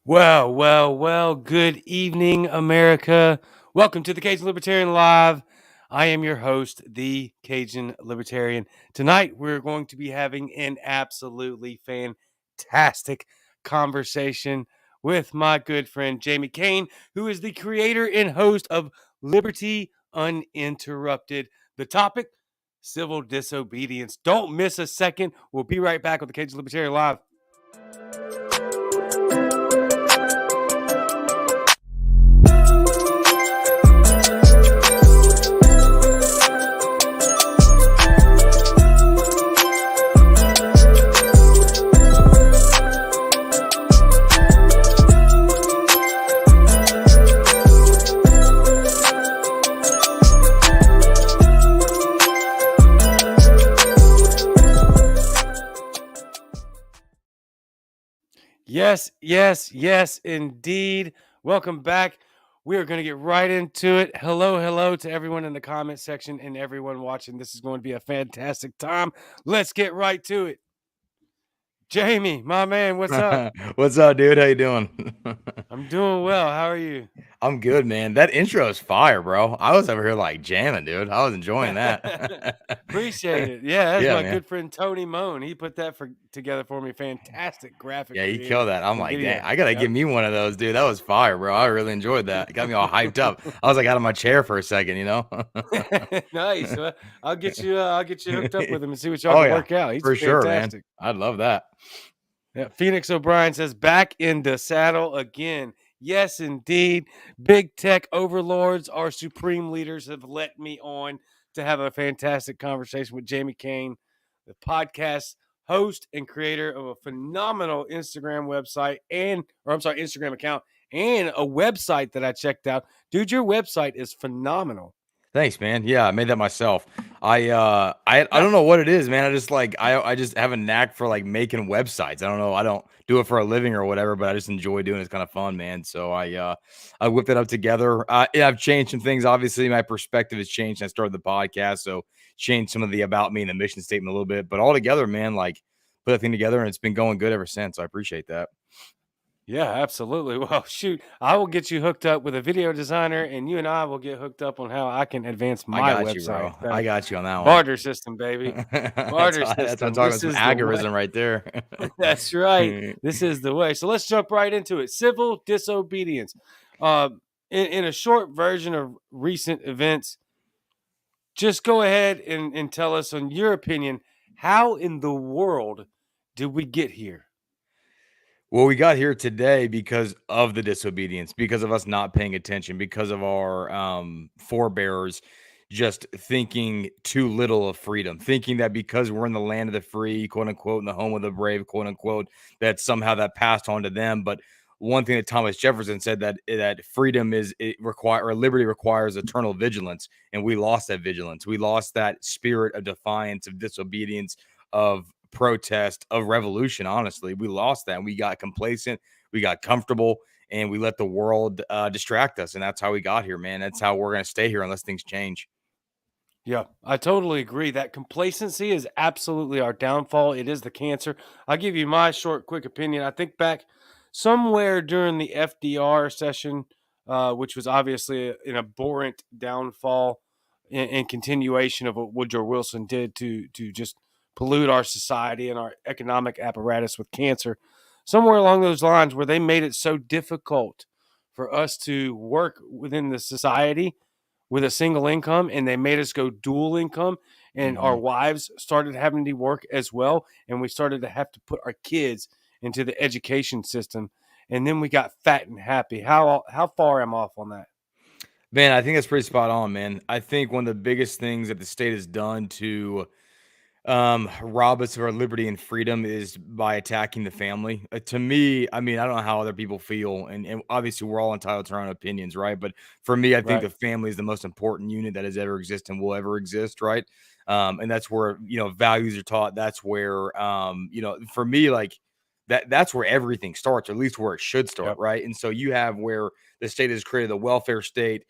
Well, good evening, America. Welcome to the Cajun Libertarian Live. I am your host, the Cajun Libertarian. Tonight, we're going to be having an absolutely fantastic conversation with my good friend, Jamie Cain, who is the creator and host of Liberty Uninterrupted. The topic, civil disobedience. Don't miss a second. We'll be right back with the Cajun Libertarian Live. Yes, indeed. Welcome back. We are going to get right into it. Hello to everyone in the comment section and everyone watching. This is going to be a fantastic time. Let's get right to it. Jamie, my man, what's up? What's up, dude? How you doing? I'm doing well. How are you? I'm good, man. That intro is fire, bro. I was over here like jamming, dude. I was enjoying that. Appreciate it. Yeah, that's Yeah, my man. good friend Tony Moan. He put that together for me. Fantastic graphic Yeah, you creator killed that. I'm and like, dang, video. I gotta give me one of those, dude. That was fire, bro. I really enjoyed that. It got me all hyped up. I was like out of my chair for a second, you know? Nice. Well, I'll get you hooked up with him and see what y'all Oh can yeah, work out. He's for sure, man. fantastic. I'd love that. Yeah, Phoenix O'Brien says, back in the saddle again. Yes, indeed. Big tech overlords, our supreme leaders, have let me on to have a fantastic conversation with Jamie Cain, the podcast host and creator of a phenomenal Instagram account and a website that I checked out. Dude, your website is phenomenal. Thanks, man. Yeah, I made that myself. I don't know what it is, man. I just have a knack for like making websites. I don't know. I don't do it for a living or whatever, but I just enjoy doing it. It's kind of fun, man. So I whipped it up together. Yeah, I've changed some things. Obviously, my perspective has changed. I started the podcast, so changed some of the about me and the mission statement a little bit. But all together, man, like put that thing together, and it's been going good ever since. I appreciate that. Yeah, absolutely. Well, shoot, I will get you hooked up with a video designer, and you and I will get hooked up on how I can advance I my got you, website. bro. I got you on that one. Barter system, baby. that's Barter why that's what I'm system. talking about. This Some is the way. agorism right there. That's right. This is the way. So let's jump right into it. Civil disobedience. In a short version of recent events, just go ahead and tell us, on your opinion, how in the world did we get here? Well, we got here today because of the disobedience, because of us not paying attention, because of our forebears just thinking too little of freedom, thinking that because we're in the land of the free, quote unquote, in the home of the brave, quote unquote, that somehow that passed on to them. But one thing that Thomas Jefferson said that freedom or liberty requires eternal vigilance, and we lost that vigilance. We lost that spirit of defiance, of disobedience, of protest, of revolution. Honestly, we lost that. We got complacent, we got comfortable, and we let the world distract us. And that's how we got here, man. That's how we're going to stay here unless things change. Yeah, I totally agree. That complacency is absolutely our downfall. It is the cancer. I'll give you my short, quick opinion. I think back somewhere during the FDR session, which was obviously an abhorrent downfall and continuation of what Woodrow Wilson did to just pollute our society and our economic apparatus with cancer. Somewhere along those lines, where they made it so difficult for us to work within the society with a single income, and they made us go dual income, and our wives started having to work as well, and we started to have to put our kids into the education system, and then we got fat and happy. How far am I off on that? Man, I think that's pretty spot on, man. I think one of the biggest things that the state has done to rob us of our liberty and freedom is by attacking the family. To me, I mean, I don't know how other people feel, and obviously we're all entitled to our own opinions, right? But for me, I think Right. the family is the most important unit that has ever existed and will ever exist, right? And that's where values are taught. That's where for me, like that's where everything starts, or at least where it should start, Yep. right? And so you have where the state has created a welfare state.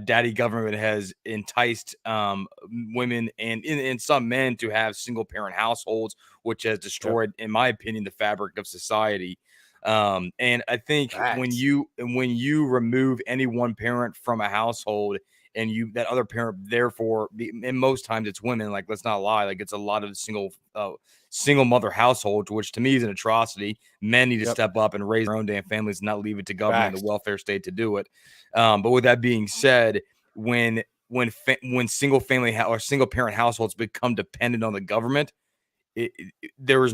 Daddy government has enticed women and some men to have single parent households, which has destroyed, in my opinion, the fabric of society. And I think when Facts. you remove any one parent from a household, and that other parent, therefore, and most times it's women. Like, let's not lie. Like, it's a lot of single mother households, which to me is an atrocity. Men need to Yep. step up and raise their own damn families, and not leave it to government and Facts. the welfare state to do it. But with that being said, when single family or single parent households become dependent on the government, there is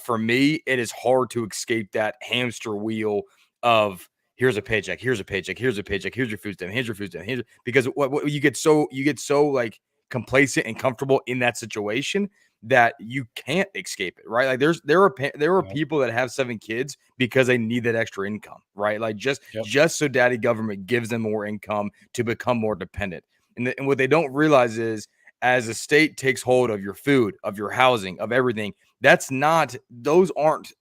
for me, it is hard to escape that hamster wheel of here's a paycheck, here's a paycheck, here's a paycheck, here's your food stamp, here's your food stamp, because what you get so like complacent and comfortable in that situation that you can't escape it, right? Like there are Yep. people that have 7 kids because they need that extra income, right? Like just so daddy government gives them more income to become more dependent. And what they don't realize is, as a state takes hold of your food, of your housing, of everything, those aren't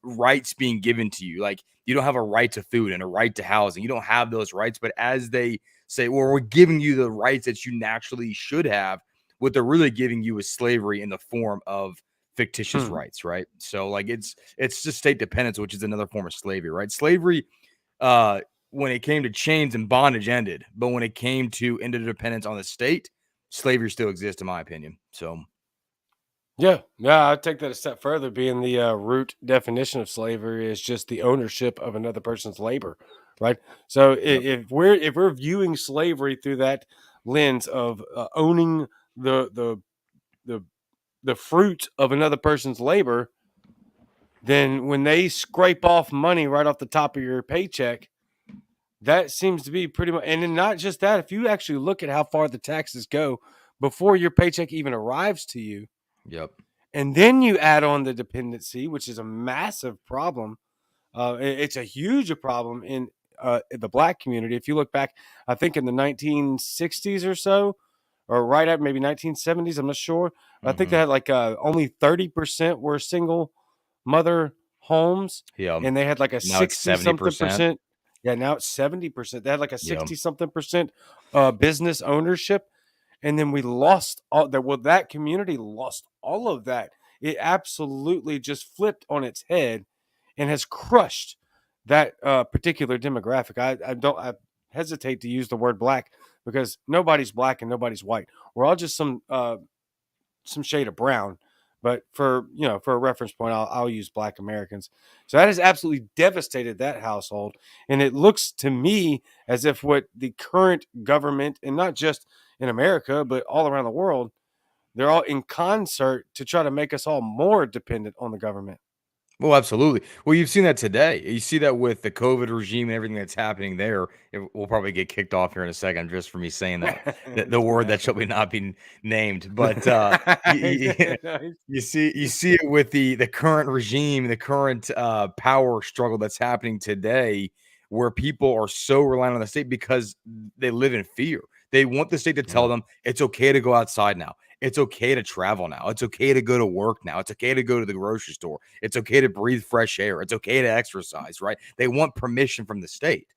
rights being given to you. Like, you don't have a right to food and a right to housing. You don't have those rights. But as they say, well, we're giving you the rights that you naturally should have, what they're really giving you is slavery in the form of fictitious rights, right? So like it's just state dependence, which is another form of slavery, right? Slavery, when it came to chains and bondage, ended, but when it came to interdependence on the state, slavery still exists, in my opinion. So Yeah, I'd take that a step further. Being the root definition of slavery is just the ownership of another person's labor, right? So yep. if we're viewing slavery through that lens of owning the the the fruit of another person's labor, then when they scrape off money right off the top of your paycheck, that seems to be pretty much. And then not just that, if you actually look at how far the taxes go before your paycheck even arrives to you, Yep. and then you add on the dependency, which is a massive problem. It's a huge problem in the black community. If you look back, I think in the 1960s or so, or right at maybe 1970s, I'm not sure. I think they had like only 30% were single mother homes, Yeah. and they had like a Now it's 60 something 70%. percent. Yeah, now it's 70%. They had like a Yep. 60 something percent business ownership, and then we lost all that. Well, that community lost all of that. It absolutely just flipped on its head and has crushed that particular demographic. I hesitate to use the word black, because nobody's black and nobody's white. We're all just some shade of brown. But for a reference point, I'll use Black Americans. So that has absolutely devastated that household, and it looks to me as if what the current government, and not just in America but all around the world, they're all in concert to try to make us all more dependent on the government. Well, absolutely. Well, you've seen that today. You see that with the COVID regime and everything that's happening there. We'll probably get kicked off here in a second just for me saying that, the It's gonna word that shall happen. be not be named. But you see it with the current regime, the current power struggle that's happening today, where people are so reliant on the state because they live in fear. They want the state to tell Yeah. them it's okay to go outside now. It's okay to travel now. It's okay to go to work now. It's okay to go to the grocery store. It's okay to breathe fresh air. It's okay to exercise, right? They want permission from the state,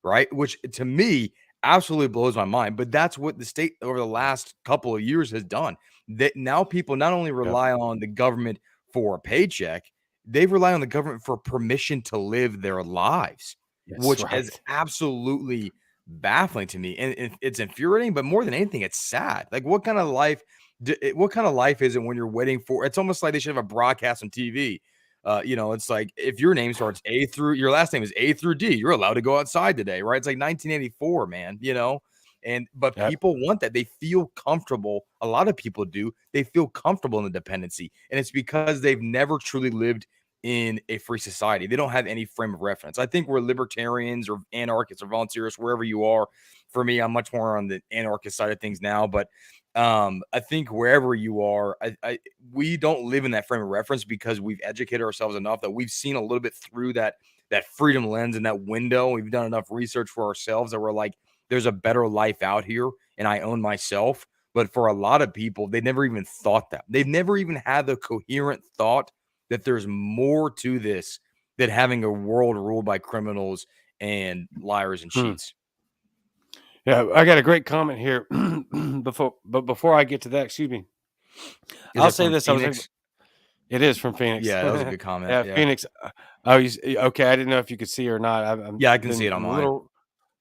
right? Which to me absolutely blows my mind. But that's what the state over the last couple of years has done. That now people not only Yep. rely on the government for a paycheck, they rely on the government for permission to live their lives, Yes, which is right. absolutely baffling to me. And it's infuriating, but more than anything, it's sad. Like, what kind of life is it when you're waiting for? It's almost like they should have a broadcast on TV. It's like if your name starts A through your last name is A through D, you're allowed to go outside today, right? It's like 1984, man. But Yep. people want that. They feel comfortable. A lot of people do. They feel comfortable in the dependency, and it's because they've never truly lived in a free society. They don't have any frame of reference. I think we're libertarians or anarchists or volunteers, wherever you are. For me, I'm much more on the anarchist side of things now, but I think wherever you are, we don't live in that frame of reference because we've educated ourselves enough that we've seen a little bit through that freedom lens and that window. We've done enough research for ourselves that we're like, there's a better life out here, and I own myself. But for a lot of people, they never even thought that. They've never even had the coherent thought that there's more to this than having a world ruled by criminals and liars and Hmm. cheats. Yeah, I got a great comment here. Before I get to that, excuse me. Is I'll that say from this. I was like, Phoenix? It is from Phoenix. Yeah, that was a good comment. Yeah, Yeah. Phoenix. Oh, okay. I didn't know if you could see or not. Yeah, I can see Been it on I'm a mine.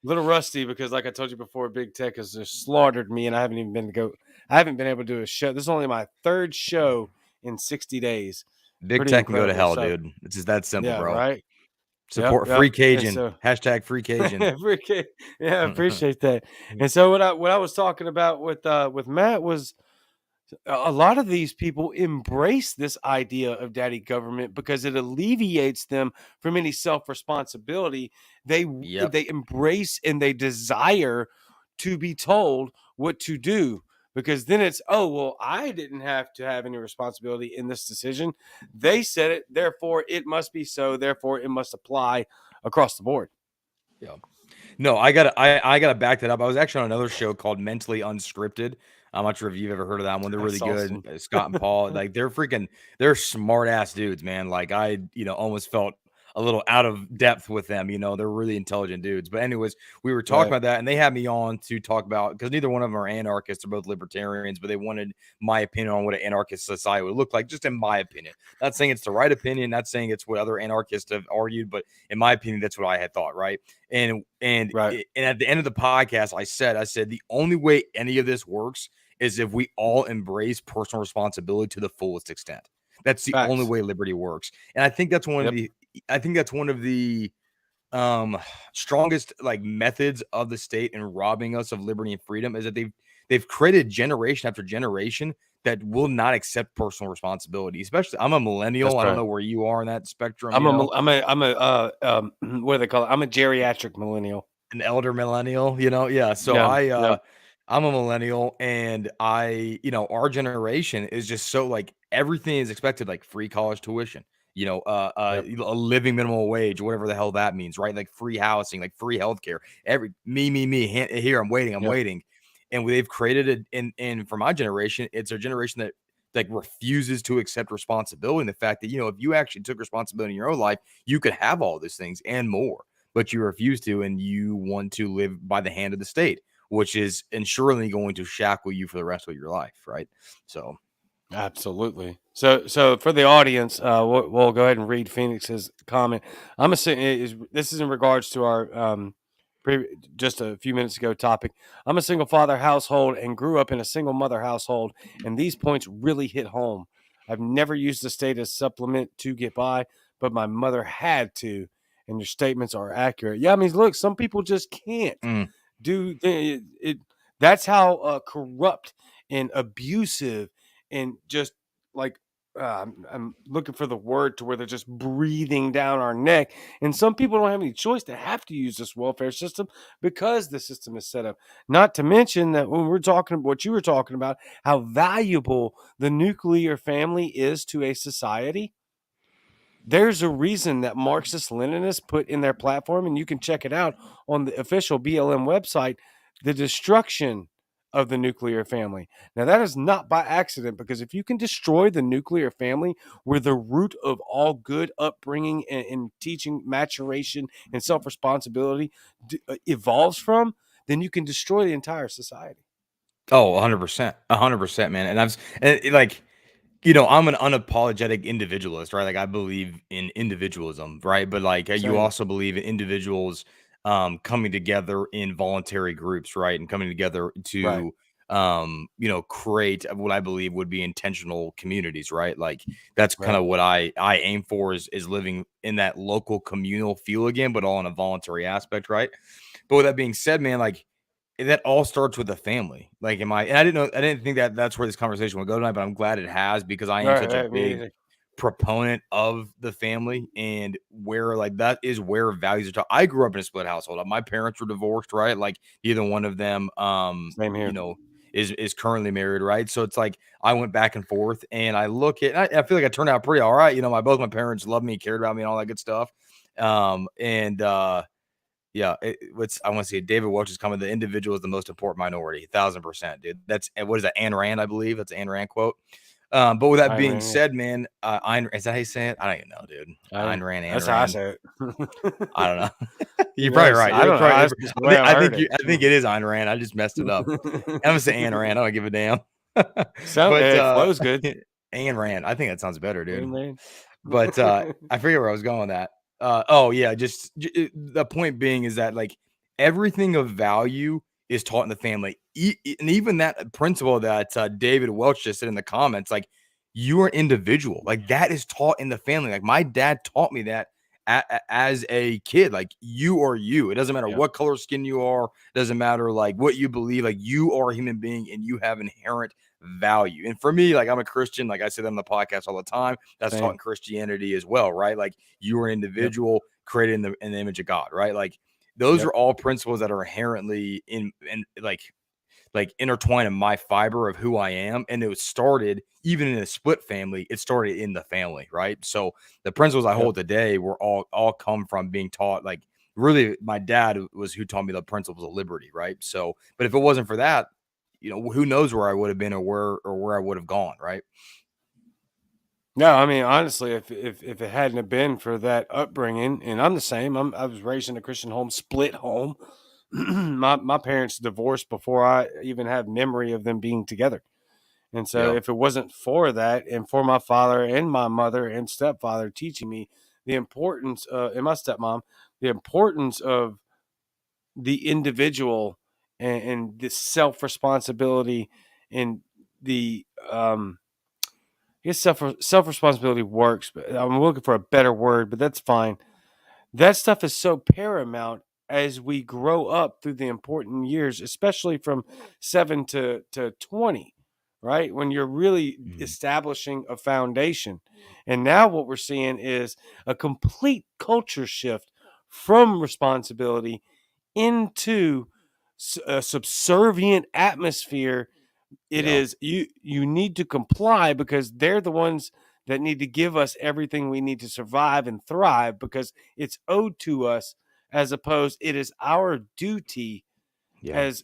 little rusty because, like I told you before, Big Tech has just slaughtered me, and I haven't even been to go. I haven't been able to do a show. This is only my third show in 60 days. Big Pretty tech can go to incredible. hell, So dude. It's just that simple, yeah, bro. right. Yep, Support yep. free And Cajun. so Hashtag free Cajun. yeah, I appreciate that. And so what I was talking about with Matt was a lot of these people embrace this idea of daddy government because it alleviates them from any self-responsibility. Yep. They embrace and they desire to be told what to do, because then it's, oh well, I didn't have to have any responsibility in this decision. They said it, therefore it must be so, therefore it must apply across the board. Yeah. No, I gotta back that up. I was actually on another show called Mentally Unscripted. I'm not sure if you've ever heard of that one. They're really That's good. awesome. Scott and Paul, like they're smart ass dudes, man. Like I, almost felt a little out of depth with them. They're really intelligent dudes. But anyways, we were talking Right, about that, and they had me on to talk about, because neither one of them are anarchists. They're both libertarians, but they wanted my opinion on what an anarchist society would look like, just in my opinion. Not saying it's the right opinion, not saying it's what other anarchists have argued, but in my opinion, that's what I had thought, right? And right. at the end of the podcast, I said the only way any of this works is if we all embrace personal responsibility to the fullest extent. That's the only Facts. way liberty works. And I think that's one of Yep. the strongest like methods of the state in robbing us of liberty and freedom, is that they've created generation after generation that will not accept personal responsibility. Especially, I'm a millennial. That's I don't right. know where you are in that spectrum, What do they call it? I'm a geriatric millennial. an elder millennial, yeah. So Yeah, yeah, I'm a millennial, and our generation is just so like everything is expected, like free college tuition, yep, a living minimum wage, whatever the hell that means, right? Like free housing, like free healthcare, here, I'm yep. waiting. And they've created it, and for my generation, it's a generation that like refuses to accept responsibility, and the fact that, if you actually took responsibility in your own life, you could have all these things and more, but you refuse to, and you want to live by the hand of the state, which is ensuringly going to shackle you for the rest of your life, right? So, Absolutely. So for the audience, we'll go ahead and read Phoenix's comment. I'm assuming this is in regards to our just a few minutes ago topic. I'm a single father household and grew up in a single mother household, and these points really hit home. I've never used the state as supplement to get by, but my mother had to, and your statements are accurate. Yeah, I mean, look, some people just can't mm, do it. That's how corrupt and abusive and just like I'm looking for the word to where they're just breathing down our neck. And some people don't have any choice; they have to use this welfare system because the system is set up. Not to mention that when we're talking about what you were talking about, how valuable the nuclear family is to a society. There's a reason that Marxist Leninists put in their platform, and you can check it out on the official BLM website, the destruction of the nuclear family. Now, that is not by accident, because if you can destroy the nuclear family, where the root of all good upbringing and teaching, maturation, and self responsibility evolves from, then you can destroy the entire society. oh, 100%, 100%, man. Like, I'm an unapologetic individualist, right? Like I believe in individualism, right? But like you Same. also believe in individuals coming together in voluntary groups, right? And coming together Right. to create what I believe would be intentional communities, right? Like that's kind Right. of what I aim for, is living in that local communal feel again, but all in a voluntary aspect, right? But with that being said, man, like that all starts with the family. Like, and I didn't think that that's where this conversation would go tonight, but I'm glad it has, because I am Right. such a Right. Me big either. proponent of the family, and where like that is where values are taught. I grew up in a split household. My parents were divorced, right? Like neither one of them, Same here. is currently married, right? So it's like I went back and forth, and I look at, I feel like I turned out pretty all right. Both my parents loved me, cared about me, and all that good stuff. And Yeah, I want to see David Welch's comment. The individual is the most important minority, 1,000%, dude. That's what is that? Ayn Rand, I believe. That's an Ayn Rand quote. But with that I being ran. said, man, is that how you say it? I don't even know, dude. Ayn Rand, Ayn That's how I Rand. say it. I don't know. You're Yeah, probably right. I don't know. That's just the way I heard it. I think it is Ayn Rand. I just messed it up. I'm gonna say Ayn Rand. I don't give a damn. Sound But it flows good. Ayn Rand. I think that sounds better, dude. Amen. But I forget where I was going with that. Oh yeah, the point being is that like everything of value is taught in the family, and even that principle that David Welch just said in the comments, like you are individual, like that is taught in the family. Like my dad taught me that as a kid, like you are you. It doesn't matter Yep. what color skin you are. It doesn't matter like what you believe. Like you are a human being, and you have inherent value. And for me, like I'm a Christian, like I say that on the podcast all the time. That's taught in Same. Christianity as well, right? Like you are an Yep. individual created in the image of God, right? Like those Yep. are all principles that are inherently in like intertwined in my fiber of who I am. And it was started even in a split family, it started in the family, right? So the principles I Yep. hold today were all come from being taught. Like really, my dad was who taught me the principles of liberty, right? So, but if it wasn't for that, you know, who knows where I would have been or where I would have gone, right? No, I mean honestly, if it hadn't have been for that upbringing, and I'm the same. I was raised in a Christian home, split home. My parents divorced before I even have memory of them being together. And so Yeah. if it wasn't for that, and for my father and my mother and stepfather teaching me the importance and my stepmom, the importance of the individual and the self responsibility and the I guess self responsibility works, but I'm looking for a better word, but that's fine. That stuff is so paramount as we grow up through the important years, especially from 7 to 20, right? When you're really Mhm. establishing a foundation. And now what we're seeing is a complete culture shift from responsibility into a subservient atmosphere. It Yeah. is you need to comply because they're the ones that need to give us everything we need to survive and thrive because it's owed to us, as opposed it is our duty Yeah. as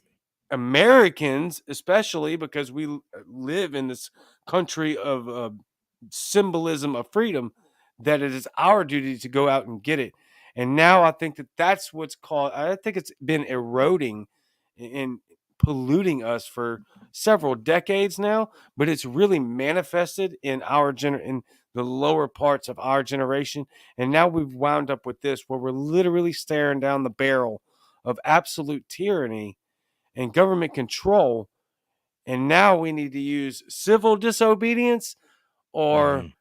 Americans, especially because we live in this country of symbolism of freedom, that it is our duty to go out and get it. And now I think that that's what's called, I think it's been eroding and polluting us for several decades now, but it's really manifested in in the lower parts of our generation. And now we've wound up with this where we're literally staring down the barrel of absolute tyranny and government control. And now we need to use civil disobedience, or Mhm.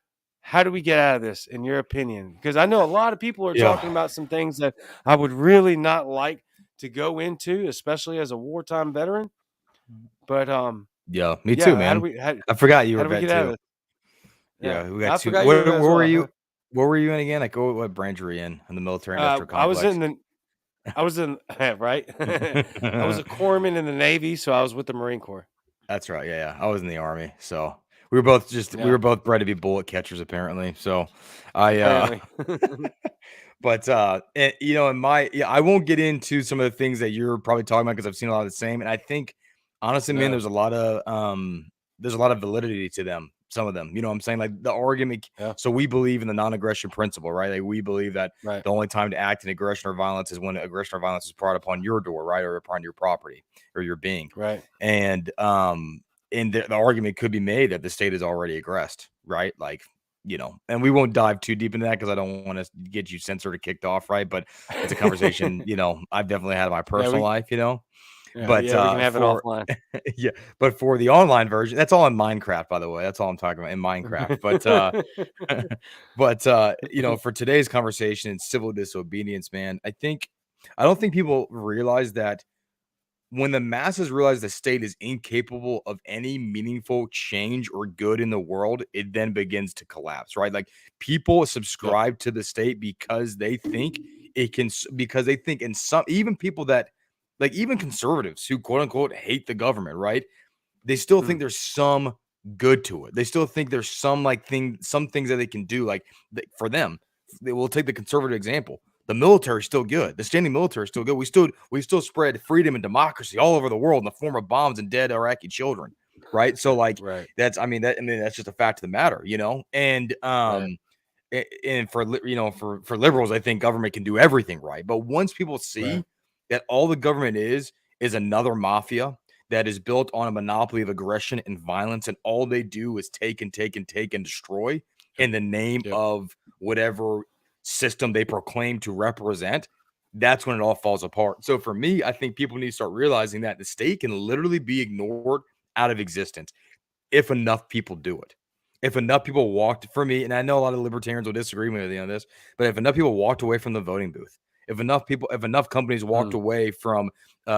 how do we get out of this, in your opinion? Because I know a lot of people are Yeah. talking about some things that I would really not like to go into, especially as a wartime veteran. But Yeah. Me too, yeah, how do man. we I forgot you were how a do we vet get out of too. this? Yeah, Yeah, we got I two. forgot you were a vet What as were well. you? What were you in again? Like, what branch were you in the military industrial I was complex? in the I was in right. I was a corpsman in the Navy, so I was with the Marine Corps. That's right. Yeah, I was in the army, so we Yeah, were both bred to be bullet catchers, apparently. So, I apparently. but you know, in my yeah, I won't get into some of the things that you're probably talking about because I've seen a lot of the same, and I think honestly, man, No, there's a lot of validity to them. Some of them, you know, what I'm saying like the argument. yeah, So we believe in the non-aggression principle, right? Like we believe that right, the only time to act in aggression or violence is when aggression or violence is brought upon your door, right, or upon your property or your being. right, And the argument could be made that the state is already aggressed, right? Like, you know, and we won't dive too deep into that because I don't want to get you censored or kicked off, right? But it's a conversation, you know, I've definitely had in my yeah, personal life, you know. But yeah, we can have it for offline. yeah, but for the online version, that's all in Minecraft, by the way. That's all I'm talking about in Minecraft. But but you know, for today's conversation in civil disobedience, man, I don't think people realize that when the masses realize the state is incapable of any meaningful change or good in the world, it then begins to collapse, right? Like people Yep. subscribe to the state because they think because they think in some, even people that like even conservatives who quote unquote hate the government, right? They still think Mm, there's some good to it. They still think there's some some things that they can do. Like for them, they will take the conservative example. The military is still good. The standing military is still good. We still spread freedom and democracy all over the world in the form of bombs and dead Iraqi children, right? So like right, that's just a fact of the matter, you know. And right, and for you know for liberals, I think government can do everything right. But once people right, see that all the government is another mafia, that is built on a monopoly of aggression and violence, and all they do is take and take and take and destroy in the name Yep. of whatever system they proclaim to represent, that's when it all falls apart. So for me, I think people need to start realizing that the state can literally be ignored out of existence if enough people do it. If enough people walked, for me, and I know a lot of libertarians will disagree with me on this, but if enough people walked away from the voting booth, if enough companies walked away from,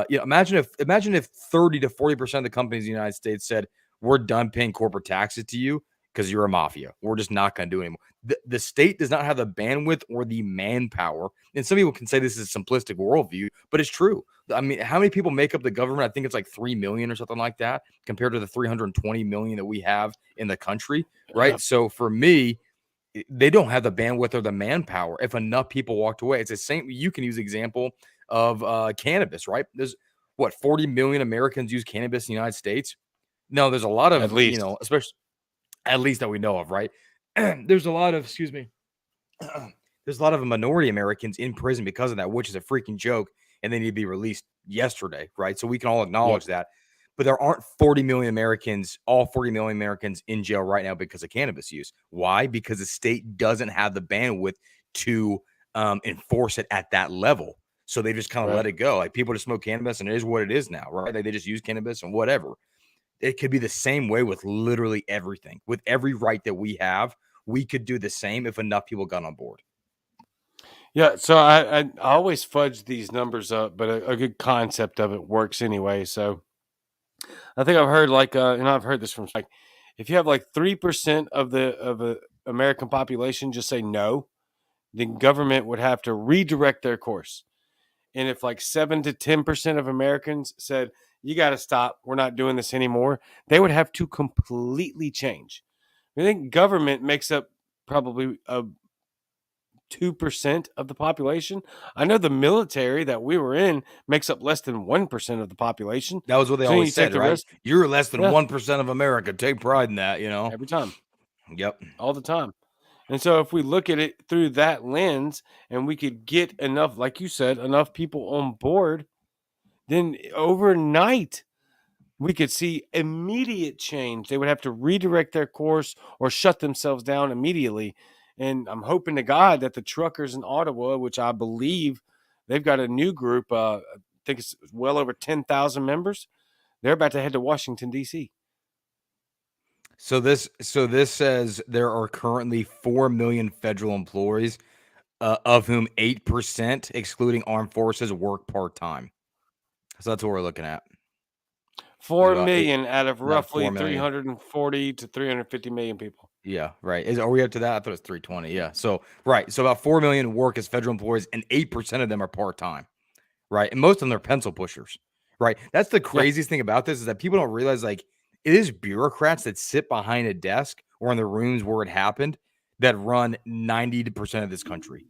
imagine if 30 to 40% of the companies in the United States said, we're done paying corporate taxes to you because you're a mafia. We're just not going to do it anymore. The state does not have the bandwidth or the manpower. And some people can say this is a simplistic worldview, but it's true. I mean, how many people make up the government? I think it's like 3 million or something like that compared to the 320 million that we have in the country, right? Yep. So for me, they don't have the bandwidth or the manpower. If enough people walked away, it's the same. You can use the example of cannabis, right? There's 40 million Americans use cannabis in the United States. No, there's a lot At of, least. especially at least that we know of, right? There's a lot of, excuse me, there's a lot of minority Americans in prison because of that, which is a freaking joke, and they need to be released yesterday, right? So we can all acknowledge that. But there aren't 40 million Americans, all 40 million Americans in jail right now because of cannabis use. Why? Because the state doesn't have the bandwidth to enforce it at that level. So they just kind of let it go. Like people just smoke cannabis and it is what it is now, right? Like they just use cannabis and whatever. It could be the same way with literally everything. With every right that we have, we could do the same if enough people got on board. Yeah, so I always fudge these numbers up, but a good concept of it works anyway. So I think I've heard I've heard this from like, if you have like 3% of the American population just say no, then government would have to redirect their course. And if like 7 to 10% of Americans said, you got to stop, we're not doing this anymore, they would have to completely change. I think government makes up probably 2% of the population. I know the military that we were in makes up less than 1% of the population. That was what they So always you take said, the right? rest. You're less than Yeah, 1% of America. Take pride in that, every time, Yep. all the time. And so if we look at it through that lens and we could get enough, like you said, enough people on board, then overnight we could see immediate change. They would have to redirect their course or shut themselves down immediately. And I'm hoping to God that the truckers in Ottawa, which I believe they've got a new group, I think it's well over 10,000 members, they're about to head to Washington, D.C. So this says there are currently 4 million federal employees, of whom 8%, excluding armed forces, work part-time. So that's what we're looking at. 4 About million out of about roughly 4 million. 340 to 350 million people. Yeah, right. Are we up to that? I thought it was 320. Yeah. So right. So about 4 million work as federal employees, and 8% of them are part-time. Right. And most of them are pencil pushers. Right. That's the Yeah. craziest thing about this is that people don't realize like it is bureaucrats that sit behind a desk or in the rooms where it happened that run 90% of this country.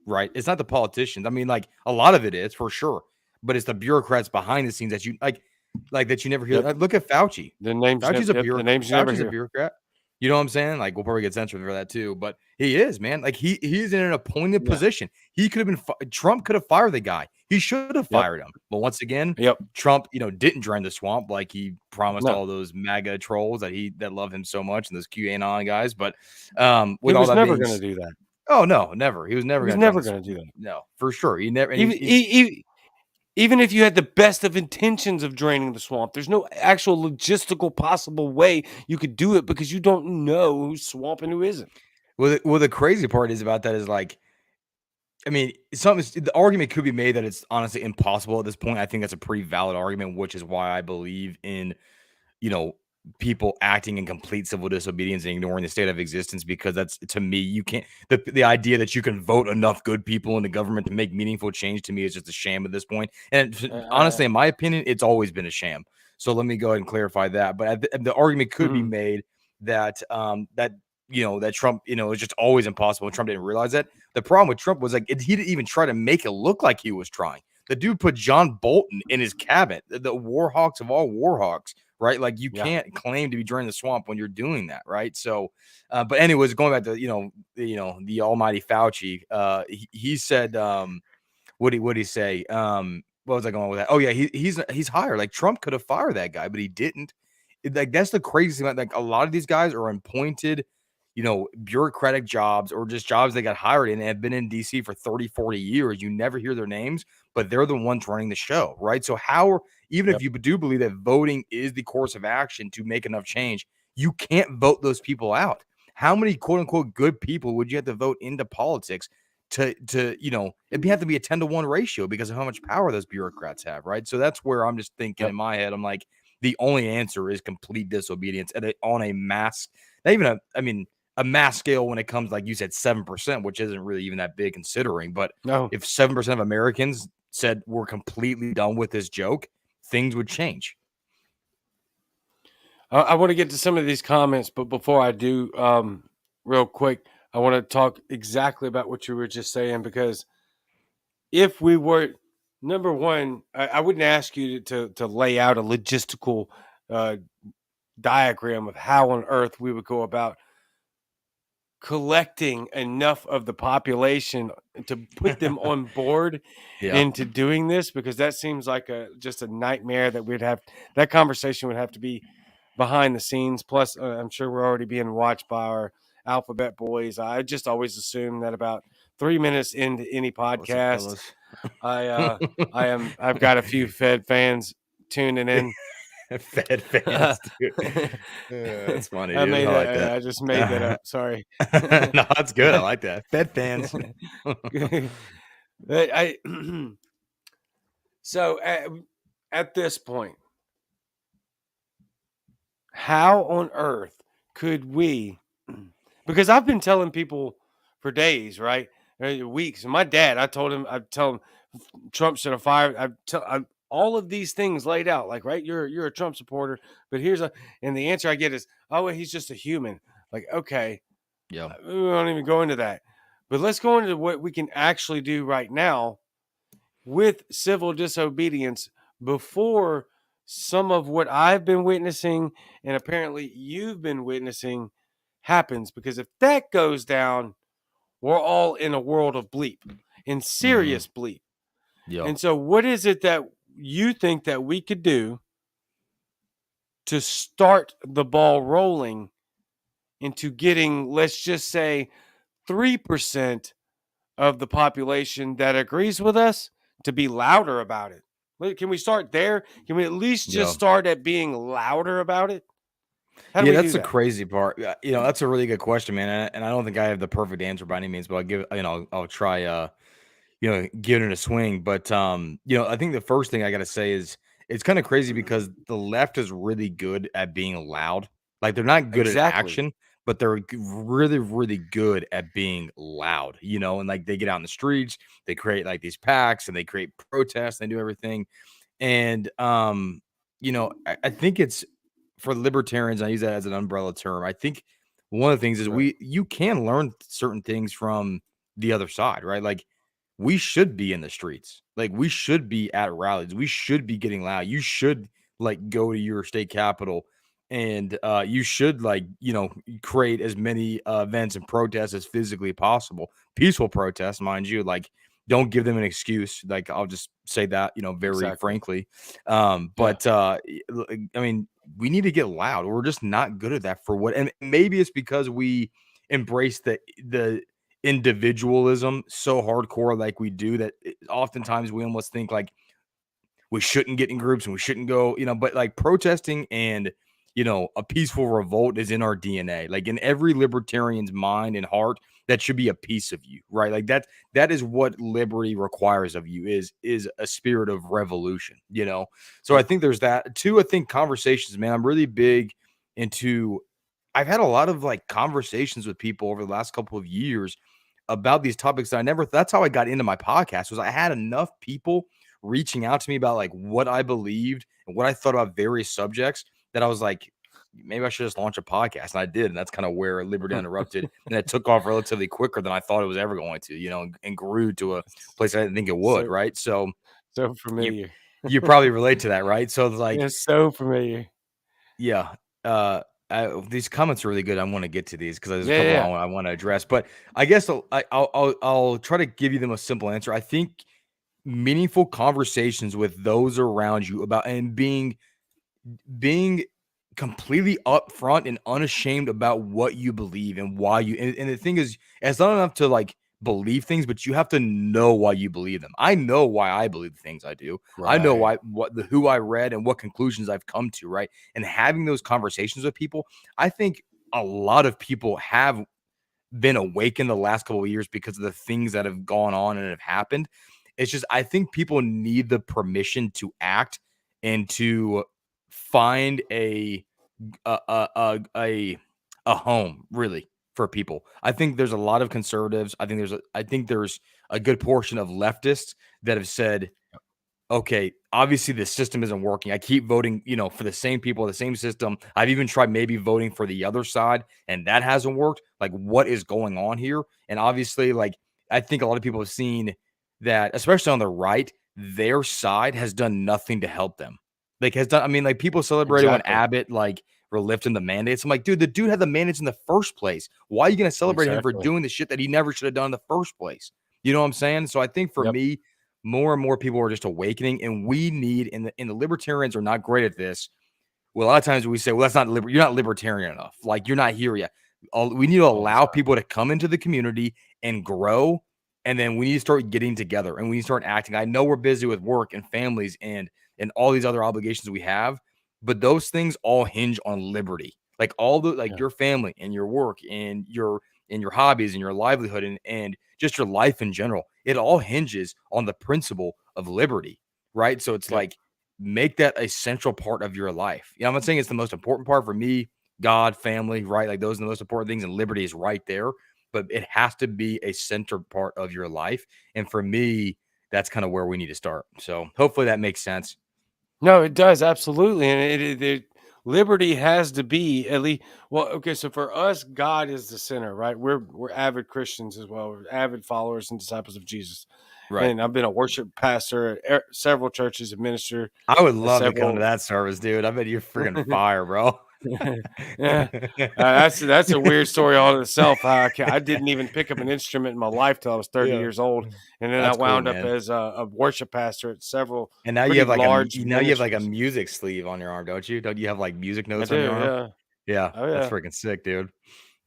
Right. It's not the politicians. I mean, like a lot of it is for sure, but it's the bureaucrats behind the scenes that you like that you never hear. Yep. Like, look at Fauci. The names, Fauci's a the names you never Fauci's a hear. bureaucrat. You know what I'm saying? Like we'll probably get censored for that too, but he is, man. Like he's in an appointed Yeah. position. He could have been Trump could have fired the guy. He should have Yep. fired him. But once again, Yep. Trump, didn't drain the swamp like he promised No. all those MAGA trolls that love him so much and those QAnon guys. But He with all was that never being going to do that. oh no, never. He was never He was going to drain never the going swamp. to do that. No, for sure. He never. And Even if you had the best of intentions of draining the swamp, there's no actual logistical possible way you could do it because you don't know who's swamp and who isn't. well, the crazy part is about that is like, I mean, the argument could be made that it's honestly impossible at this point. I think that's a pretty valid argument, which is why I believe in, people acting in complete civil disobedience and ignoring the state of existence, because that's, to me, you can't, the idea that you can vote enough good people into government to make meaningful change, to me, is just a sham at this point. And honestly, in my opinion, it's always been a sham. So let me go ahead and clarify that. But the argument could be made that, that Trump, is just always impossible. Trump didn't realize that. The problem with Trump was like, he didn't even try to make it look like he was trying. The dude put John Bolton in his cabinet, the war hawks of all war hawks, right? Like you can't claim to be draining the swamp when you're doing that, right? So, but anyways, going back to the almighty Fauci, he said, what did he say? what was I going with that? Oh yeah, he's hired. Like Trump could have fired that guy, but he didn't. Like that's the crazy thing. Like a lot of these guys are appointed, bureaucratic jobs or just jobs they got hired in and have been in DC for 30, 40 years. You never hear their names, but they're the ones running the show, right? So even if you do believe that voting is the course of action to make enough change, you can't vote those people out. How many quote unquote good people would you have to vote into politics it'd have to be a 10-to-1 ratio because of how much power those bureaucrats have, right? So that's where I'm just thinking in my head, I'm like, the only answer is complete disobedience on a mass, not even a mass scale when it comes, like you said, 7%, which isn't really even that big considering. But if 7% of Americans said we're completely done with this joke, things would change. I want to get to some of these comments, but before I do, real quick, I want to talk exactly about what you were just saying, because if we were, number one, I wouldn't ask you to lay out a logistical diagram of how on earth we would go about collecting enough of the population to put them on board into doing this, because that seems like just a nightmare that we'd have. That conversation would have to be behind the scenes. Plus, I'm sure we're already being watched by our alphabet boys. I just always assume that about 3 minutes into any podcast, I've got a few Fed fans tuning in. Fed fans, dude. That's funny, dude. I like that. I just made that up. Sorry. No, that's good. I like that. Fed fans. So at this point, how on earth could we? Because I've been telling people for days, right, weeks. And my dad, I tell him Trump should have fired. All of these things laid out, like, right, you're a Trump supporter, but and the answer I get is, oh, well, he's just a human. Like, okay, yeah, we don't even go into that, but let's go into what we can actually do right now with civil disobedience before some of what I've been witnessing and apparently you've been witnessing happens. Because if that goes down, we're all in a world of bleep, in serious bleep. Yeah. And so what is it that you think that we could do to start the ball rolling into getting, let's just say, 3% of the population that agrees with us to be louder about it? Can we start there? Can we at least just start at being louder about it? That's the crazy part. That's a really good question, man. And I don't think I have the perfect answer by any means, but I'll try, give it a swing. But, I think the first thing I got to say is it's kind of crazy because the left is really good at being loud. Like they're not good at action, but they're really, really good at being loud, and like they get out in the streets, they create like these packs and they create protests, they do everything. And, I think it's for libertarians. I use that as an umbrella term. I think one of the things is you can learn certain things from the other side, right? Like we should be in the streets. Like we should be at rallies. We should be getting loud. You should like go to your state capital and you should create as many events and protests as physically possible. Peaceful protests, mind you, like don't give them an excuse. Like I'll just say that, very frankly. But I mean, we need to get loud. We're just not good at that and maybe it's because we embrace the individualism so hardcore like we do that oftentimes we almost think like we shouldn't get in groups and we shouldn't go, but like protesting and a peaceful revolt is in our DNA. Like in every libertarian's mind and heart, that should be a piece of you, right? Like that is what liberty requires of you is a spirit of revolution, So I think there's that. Two, I think conversations, man, I'm really big into. I've had a lot of like conversations with people over the last couple of years about these topics that that's how I got into my podcast. Was I had enough people reaching out to me about like what I believed and what I thought about various subjects that I was like, maybe I should just launch a podcast. And I did. And that's kind of where Liberty Uninterrupted and it took off relatively quicker than I thought it was ever going to, and grew to a place I didn't think it would. Right. So familiar. You probably relate to that, right? So it's like, it's so familiar. Yeah. These comments are really good. I want to get to these because there's a couple I want to address, but I guess I'll try to give you them a simple answer. I think meaningful conversations with those around you about and being completely upfront and unashamed about what you believe and why you and the thing is, it's not enough to like believe things, but you have to know why you believe them. I know why I believe the things I do. I know Right. why who I read and what conclusions I've come to, right? And having those conversations with people, I think a lot of people have been awakened the last couple of years because of the things that have gone on and have happened. It's just I think people need the permission to act and to find a a home really for people. I think there's a lot of conservatives. I think there's a good portion of leftists that have said, okay, obviously the system isn't working. I keep voting, for the same people, the same system. I've even tried maybe voting for the other side, and that hasn't worked. Like, what is going on here? And obviously, like, I think a lot of people have seen that, especially on the right, their side has done nothing to help them. Like, I mean, like, people celebrated when Exactly. Abbott, like, were lifting the mandates. I'm like, dude, the dude had the mandates in the first place. Why are you going to celebrate him for Exactly. doing the shit that he never should have done in the first place? You know what I'm saying? So I think for Yep. me, more and more people are just awakening, and we need and the libertarians are not great at this. Well, a lot of times we say, well, that's not you're not libertarian enough. Like, you're not here yet. We need to All the allow time. people to come into the community and grow, and then we need to start getting together and we need to start acting. I know we're busy with work and families and all these other obligations we have, but those things all hinge on liberty. Like all the like Yeah. your family and your work and your hobbies and your livelihood and just your life in general. It all hinges on the principle of liberty, right? So it's Yep. like make that a central part of your life. I'm not saying it's the most important part for me, God, family, right? Like those are the most important things, and liberty is right there, but it has to be a center part of your life. And for me, that's kind of where we need to start. So hopefully that makes sense. No, it does absolutely, and liberty has to be at least. Well, okay, so for us, God is the center, right? We're avid Christians as well. We're avid followers and disciples of Jesus. Right. And I've been a worship pastor at several churches, a minister I would at love to come to several. that service, dude. I bet you're freaking fire, bro. Yeah, that's a weird story all in itself. I didn't even pick up an instrument in my life till I was 30 Yeah. years old, and then I That's cool, wound up man. as a worship pastor at several And now you pretty have like large now you have like a ministries. music sleeve on your arm, don't you? Don't you have like music I notes on your do, arm? yeah. Yeah, Oh that's yeah. freaking sick, dude.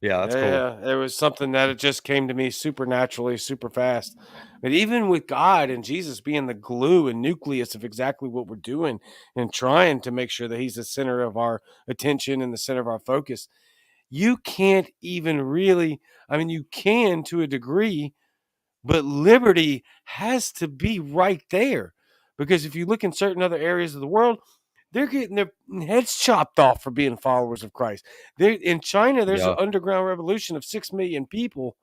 Yeah, that's Yeah, cool. yeah. It was something that it just came to me super naturally, super fast. But even with God and Jesus being the glue and nucleus of exactly what we're doing and trying to make sure that He's the center of our attention and the center of our focus, you can't even really, I mean, you can to a degree, but liberty has to be right there. Because if you look in certain other areas of the world, they're getting their heads chopped off for being followers of Christ. In China, there's an Yeah, underground revolution of 6 million people,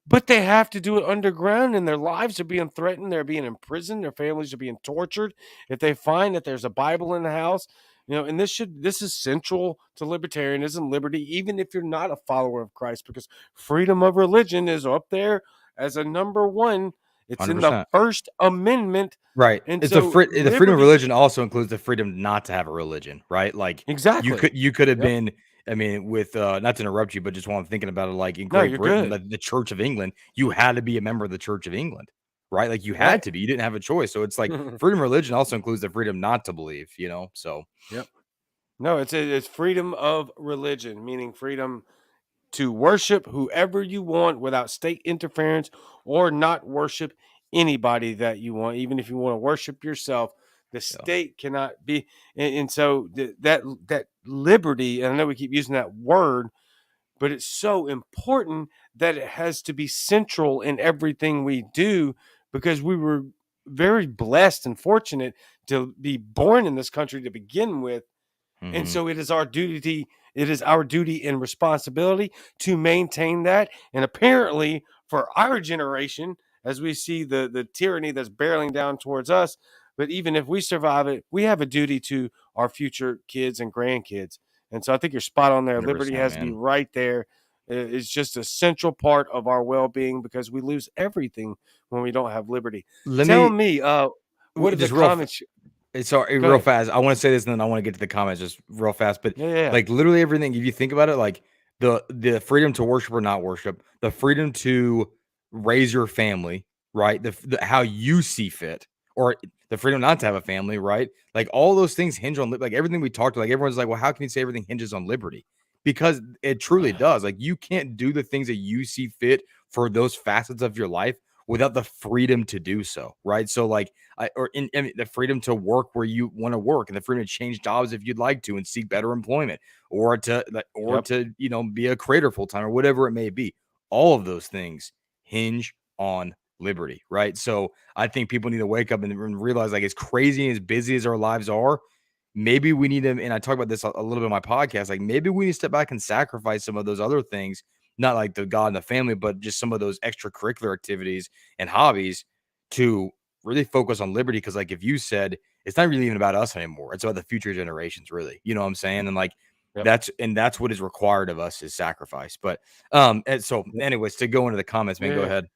but they have to do it underground and their lives are being threatened. They're being imprisoned. Their families are being tortured. If they find that there's a Bible in the house, and this is central to libertarianism, liberty, even if you're not a follower of Christ, because freedom of religion is up there as a number one. It's in the 100%. First Amendment. Right. And It's so the freedom of liberty, religion also includes the freedom not to have a religion, right? Like exactly. you could have Yep. been, I mean, with not to interrupt you, but just while I'm thinking about it, like in No, Great you're Britain, good. the Church of England, you had to be a member of the Church of England, right? Like you had Right. to be. You didn't have a choice. So it's like freedom of religion also includes the freedom not to believe. So Yep. No, it's freedom of religion, meaning freedom to worship whoever you want without state interference or not worship anybody that you want, even if you want to worship yourself. The yeah. state cannot be, and so that liberty. And I know we keep using that word, but it's so important that it has to be central in everything we do because we were very blessed and fortunate to be born in this country to begin with, and Hmm. so it is our duty and responsibility to maintain that. And apparently, for our generation, as we see the tyranny that's barreling down towards us, but even if we survive it, we have a duty to our future kids and grandkids. And so I think you're spot on there. Liberty 100%, has to be man. right there. It's just a central part of our well-being because we lose everything when we don't have liberty. Let Tell me me, what are the just real comments? Sorry, Go real ahead. fast. I want to say this, and then I want to get to the comments just real fast. But Yeah, yeah, yeah. like literally everything, if you think about it, like the freedom to worship or not worship, the freedom to raise your family, right? How you see fit, or the freedom not to have a family, right? Like all those things hinge on like everything we talked about. Like everyone's like, well, how can you say everything hinges on liberty? Because it truly does. Like you can't do the things that you see fit for those facets of your life without the freedom to do so, right? So like in the freedom to work where you want to work, and the freedom to change jobs if you'd like to and seek better employment, or Yep. to be a creator full time, or whatever it may be. All of those things hinge on liberty, right? So I think people need to wake up and realize, like, as crazy and as busy as our lives are, maybe we need to, and I talk about this a little bit in my podcast, like maybe we need to step back and sacrifice some of those other things, not like the God and the family, but just some of those extracurricular activities and hobbies to really focus on liberty. Cause like if you said, it's not really even about us anymore. It's about the future generations, really. You know what I'm saying? And like Yep. that's what is required of us is sacrifice. But and so Yep. anyways, to go into the comments, man, go Yeah. ahead.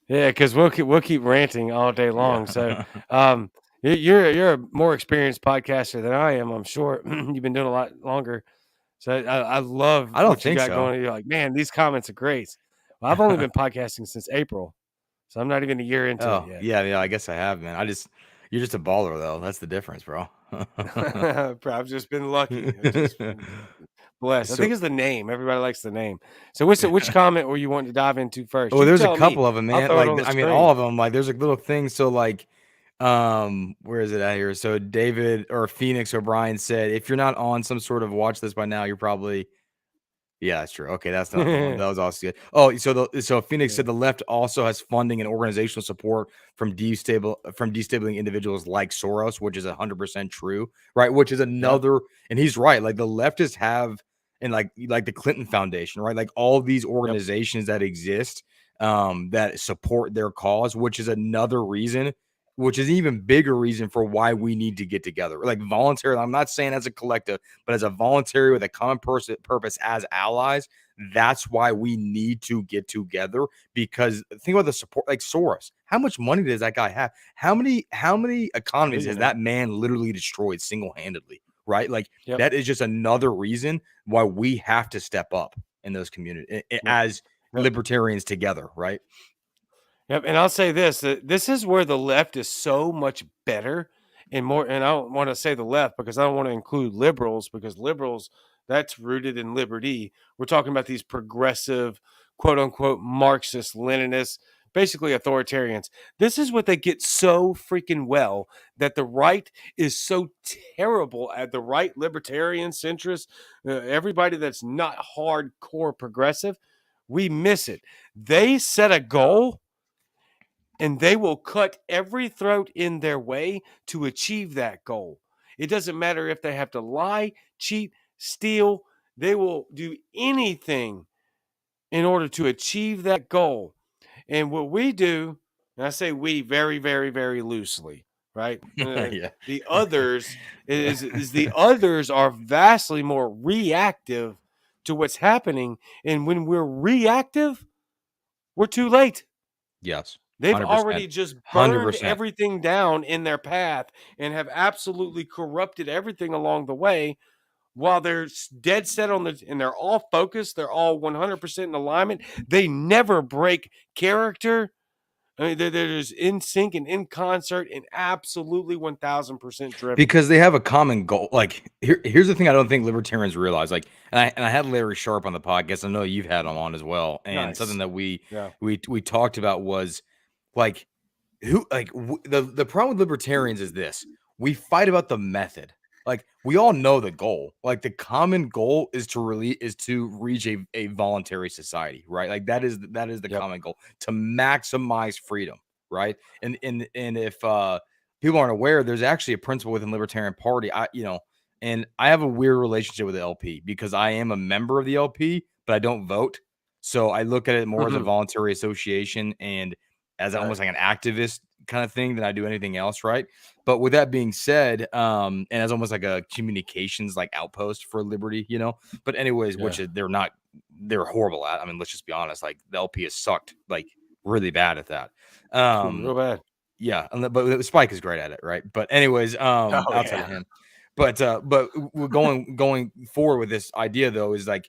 Yeah, because we'll keep ranting all day Yeah. long. So, um, you're a more experienced podcaster than I am. I'm sure you've been doing a lot longer. So I love I don't what you think got so. going. You're like, man, these comments are great. Well, I've only been podcasting since April, so I'm not even a year into it Oh, yet. yeah, I guess I have, man. You're just a baller though. That's the difference, bro. Bro, I've just been lucky. I've just been blessed. I So, think it's the name. Everybody likes the name. So, which comment were you wanting to dive into first? well, You there's a tell me. couple of them, I'll man. throw it Like, on the I mean, all screen. of them. Like, there's like little things. So, like, where is it at here? So, David or Phoenix O'Brien said, if you're not on some sort of watch list by now, you're probably. Yeah, that's true. Okay, that's not the one. Yeah. That was also good. Oh, so Phoenix said the left also has funding and organizational support from destabilizing individuals like Soros, which is 100% true, right? Which is Yeah. another, and he's right. Like the leftists have, and like the Clinton Foundation, right? Like all these Yep. organizations that exist, that support their cause, which is another reason, which is an even bigger reason for why we need to get together, like voluntarily. I'm not saying as a collective, but as a voluntary with a common purpose as allies. That's why we need to get together, because think about the support, like Soros. How much money does that guy have? How many economies has Billionaire. that man literally destroyed single-handedly? Right? Like Yep. that is just another reason why we have to step up in those communities Yep. as Yep. libertarians together, right? Yep, and I'll say this: this is where the left is so much better and more. And I don't want to say the left because I don't want to include liberals, because liberals, that's rooted in liberty. We're talking about these progressive, quote unquote, Marxist, Leninists, basically authoritarians. This is what they get so freaking well, that the right is so terrible at the right, libertarian, centrist, everybody that's not hardcore progressive. We miss it. They set a goal and they will cut every throat in their way to achieve that goal. It doesn't matter if they have to lie, cheat, steal, they will do anything in order to achieve that goal. And what we do, and I say we very, very, very loosely, right? Yeah. The others Yeah. is the others are vastly more reactive to what's happening. And when we're reactive, we're too late. Yes. They've 100%. already just burned 100%. everything down in their path and have absolutely corrupted everything along the way, while they're dead set on the, and they're all focused, they're all 100% in alignment. They never break character. I mean, they're just in sync and in concert and absolutely 1000% driven. Because they have a common goal. Like here's the thing I don't think libertarians realize. Like, and I had Larry Sharp on the podcast. I know you've had him on as well. And something Nice. that we Yeah. we talked about was like the problem with libertarians is this: we fight about the method. Like we all know the goal. Like the common goal is to reach a voluntary society, right? Like that is the Yep. common goal, to maximize freedom, right? And if people aren't aware, there's actually a principle within Libertarian Party. And I have a weird relationship with the LP because I am a member of the LP, but I don't vote. So I look at it more as a voluntary association and as Right. almost like an activist kind of thing than I do anything else, right? But with that being said, and as almost like a communications like outpost for liberty, But anyways, Yeah. they're horrible at. I mean, let's just be honest. Like the LP has sucked like really bad at that. Real bad. Yeah, but Spike is great at it, right? But anyways, Oh, outside of yeah. him, but we're going forward with this idea though is like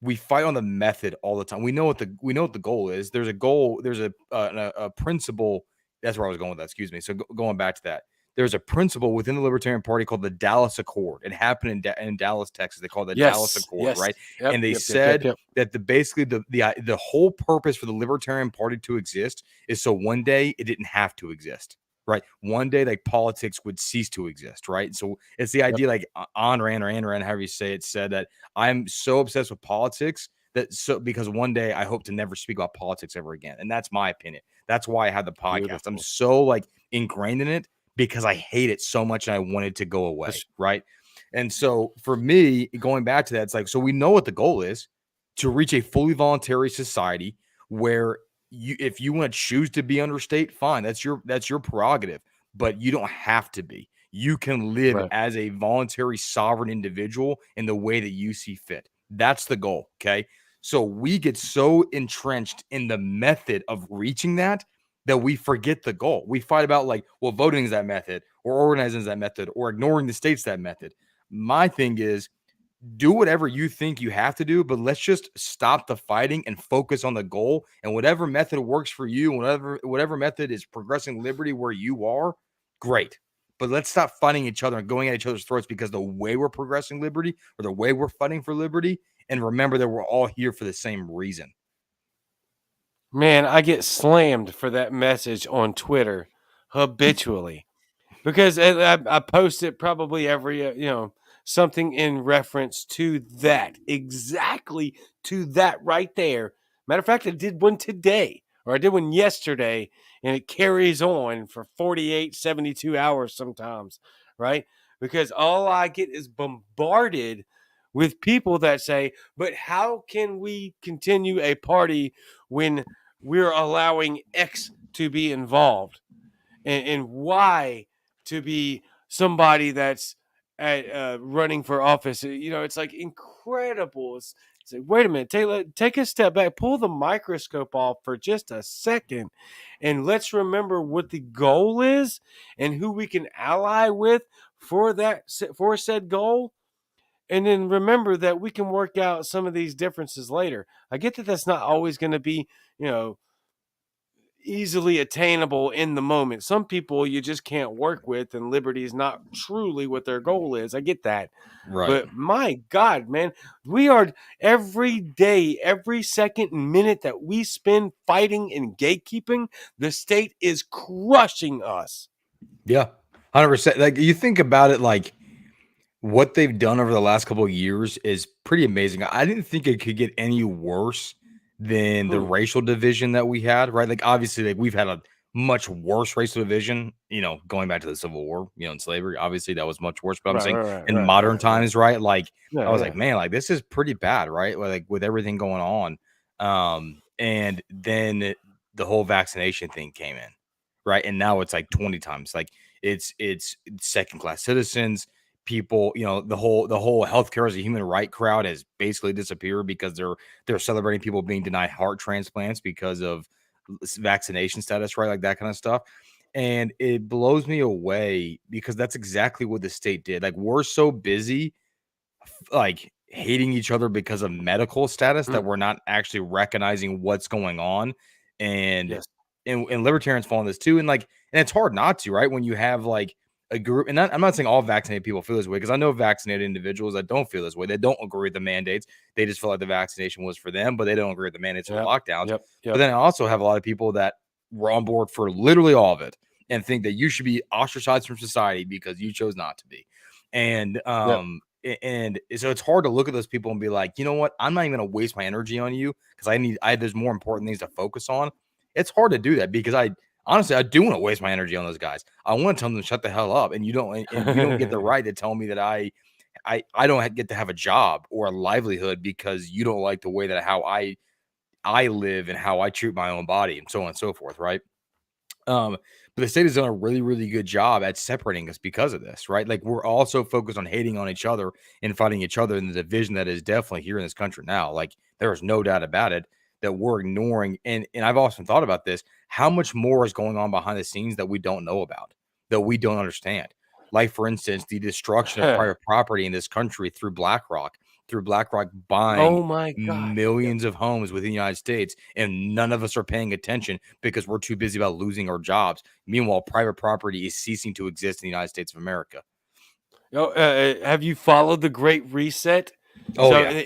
we fight on the method all the time. We know what the goal is. There's a goal. There's a principle. That's where I was going with that. Excuse me. So going back to that, there's a principle within the Libertarian Party called the Dallas Accord. It happened in Dallas, Texas. They call it the Dallas Yes. Accord, Yes. right? Yep. And they Yep. Yep. Yep. said Yep. that the whole purpose for the Libertarian Party to exist is so one day it didn't have to exist. Right. One day, like politics would cease to exist. Right. So it's the idea, like Ayn Rand, however you say it, said that I'm so obsessed with politics because one day I hope to never speak about politics ever again. And that's my opinion. That's why I had the podcast. Beautiful. I'm so like ingrained in it because I hate it so much and I want it to go away. Right. And so for me, going back to that, it's like, so we know what the goal is, to reach a fully voluntary society where if you want to choose to be under state, fine, that's your prerogative, but you don't have to be. You can live as a voluntary sovereign individual in the way that you see fit. That's the goal. Okay. So we get so entrenched in the method of reaching that we forget the goal. We fight about like, well, voting is that method, or organizing is that method, or ignoring the state's that method. My thing is, do whatever you think you have to do, but let's just stop the fighting and focus on the goal. And whatever method works for you, whatever method is progressing liberty where you are, great. But let's stop fighting each other and going at each other's throats because the way we're progressing liberty or the way we're fighting for liberty. And remember that we're all here for the same reason. Man, I get slammed for that message on Twitter habitually because I post it probably every, something in reference to that, exactly to that right there. Matter of fact, I did one today, or I did one yesterday, and it carries on for 48, 72 hours sometimes, right? Because all I get is bombarded with people that say, but how can we continue a party when we're allowing X to be involved? And Y to be somebody that's running for office. It's like incredible. It's like, wait a minute, take a step back, pull the microscope off for just a second, and let's remember what the goal is and who we can ally with for said goal. And then remember that we can work out some of these differences later. I get that that's not always going to be, easily attainable in the moment. Some people you just can't work with, and liberty is not truly what their goal is. I get that. Right. But my God, man, we are every day, every second and minute that we spend fighting and gatekeeping, the state is crushing us. Yeah, 100%. Like you think about it, like what they've done over the last couple of years is pretty amazing. I didn't think it could get any worse than the racial division that we had, right? Like obviously, like we've had a much worse racial division, going back to the Civil War, and slavery. Obviously, that was much worse. But I'm saying in modern times, right? Like I was like, man, like this is pretty bad, right? Like with everything going on. And then the whole vaccination thing came in, right? And now it's like 20 times. Like it's second class citizens. People, the whole healthcare as a human right crowd has basically disappeared because they're celebrating people being denied heart transplants because of vaccination status, right? Like that kind of stuff. And it blows me away because that's exactly what the state did. Like we're so busy, like hating each other because of medical status that we're not actually recognizing what's going on. And Yes. and libertarians fall in this too. And it's hard not to, right? When you have like a group, and I'm not saying all vaccinated people feel this way, because I know vaccinated individuals that don't feel this way. They don't agree with the mandates. They just feel like the vaccination was for them, but they don't agree with the mandates or lockdowns. Yep. But then I also have a lot of people that were on board for literally all of it and think that you should be ostracized from society because you chose not to be. And and so it's hard to look at those people and be like, you know what? I'm not even going to waste my energy on you because there's more important things to focus on. It's hard to do that because honestly, I do want to waste my energy on those guys. I want to tell them to shut the hell up. And you don't get the right to tell me that I don't get to have a job or a livelihood because you don't like the way that how I live and how I treat my own body and so on and so forth. Right. But the state has done a really, really good job at separating us because of this, right? Like we're also focused on hating on each other and fighting each other in the division that is definitely here in this country now. Like there is no doubt about it that we're ignoring. And I've often thought about this, how much more is going on behind the scenes that we don't know about, that we don't understand. Like, for instance, the destruction of private property in this country through BlackRock, through BlackRock buying Oh my God. millions of homes within the United States, and none of us are paying attention because we're too busy about losing our jobs. Meanwhile, private property is ceasing to exist in the United States of America. Have you followed the Great Reset? Oh So, yeah,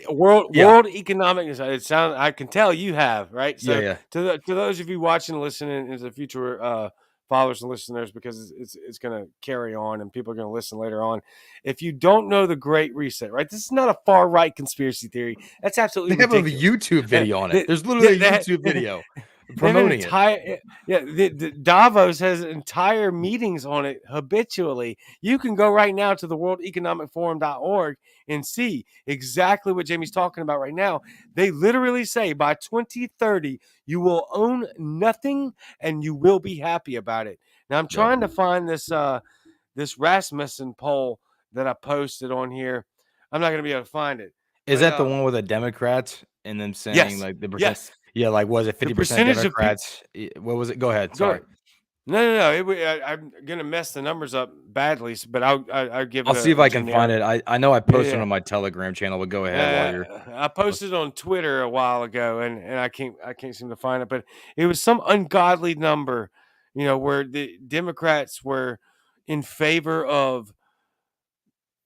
yeah, World Economic. It sounds. I can tell you have, right. yeah, So, yeah. to those of you watching, and listening, as the future followers and listeners, because it's going to carry on, and people are going to listen later on. If you don't know the Great Reset, right, this is not a far right conspiracy theory. That's absolutely They have a ridiculous. YouTube video on it. They, There's literally a they, YouTube video They have an promoting it. entire the Davos has entire meetings on it habitually. You can go right now to the worldeconomicforum.org and see exactly what Jamie's talking about right now. They literally say by 2030 you will own nothing and you will be happy about it. Now I'm trying to find this Rasmussen poll that I posted on here. I'm not going to be able to find it. Is But that the one with the Democrats and them saying yes. like the percent? Yes. Yeah, like was it The 50% percentage of people Democrats? What was it? Go ahead. go Sorry. ahead. No. I'm gonna mess the numbers up badly, but I'll give I'll it see if a I can find generic. it. I know I posted Yeah, on my Telegram channel, but go ahead while yeah. you're. I posted on Twitter a while ago, and I can't seem to find it, but it was some ungodly number, where the Democrats were in favor of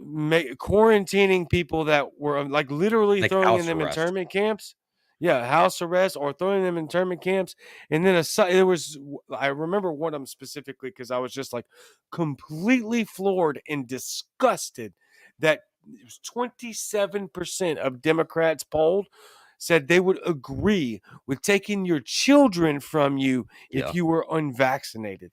quarantining people that were like literally Like throwing in house them arrest. internment camps. Yeah, house arrest or throwing them in internment camps. And then there was, I remember one of them specifically because I was just like completely floored and disgusted that it was 27% of Democrats polled said they would agree with taking your children from you if Yeah, you were unvaccinated.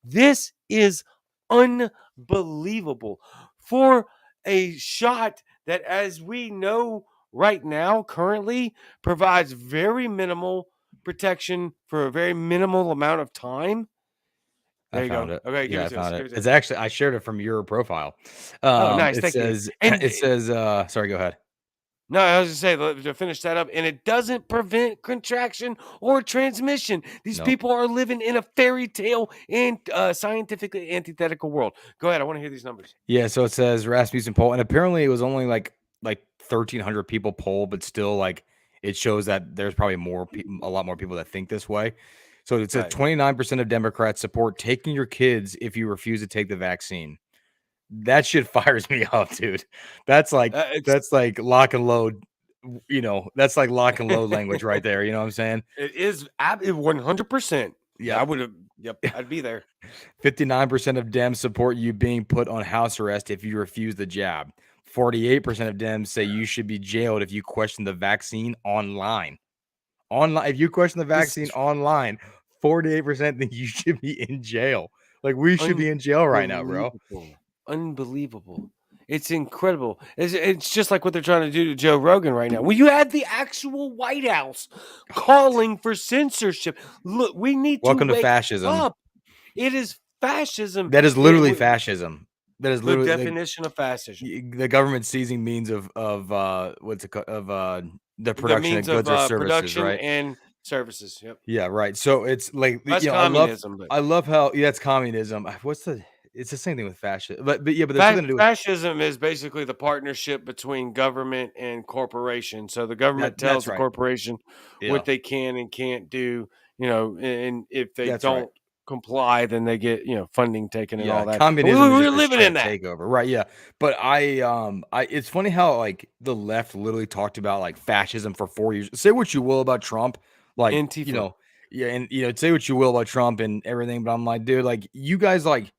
This is unbelievable for a shot that, as we know right now, currently provides very minimal protection for a very minimal amount of time. I There you found go. it. Okay, give Yeah, it I to us. found Give it. it to It's us. actually I shared it from your profile. Oh, nice. It Thank you. says And it says sorry, go ahead. no, I was going to say, to finish that up, and it doesn't prevent contraction or transmission. These No. people are living in a fairy tale and scientifically antithetical world. Go ahead. I want to hear these numbers. Yeah, so it says Rasmussen poll, and apparently it was only like 1,300 people polled, but still like it shows that there's probably a lot more people that think this way. So it says Right. 29% of Democrats support taking your kids if you refuse to take the vaccine. That shit fires me up, dude. That's like It's that's like lock and load. That's like lock and load language right there. You know what I'm saying? It is 100%. I Yep. would have. Yep, I'd be there. 59% of Dems support you being put on house arrest if you refuse the jab. 48% of Dems say you should be jailed if you question the vaccine online. If you question the This vaccine is online, 48% think you should be in jail. Like we should be in jail right now, bro. unbelievable. It's incredible. It's just like what they're trying to do to Joe Rogan right now. Well, you had the actual White House calling for censorship. Look, we need to Welcome to wake fascism. up. It is fascism. That is literally fascism. That is The literally definition of fascism. the government seizing means of what's it called of the The production of means of goods or services, production right? and services. Yep. Yeah, right. So it's like That's communism, but I love how that's communism. It's the same thing with fascism, but yeah, but there's something to do with fascism is basically the partnership between government and corporation. So the government that. tells That's the right. corporation Yeah, what they can and can't do, and if they that's right. don't comply, then they get, funding taken and Yeah, all that. And communism is we're just a living in straight that. takeover, right? Yeah, but it's funny how like the left literally talked about like fascism for 4 years. Say what you will about Trump, like Antifa. yeah, and say what you will about Trump and everything, but I'm like, dude, like you guys like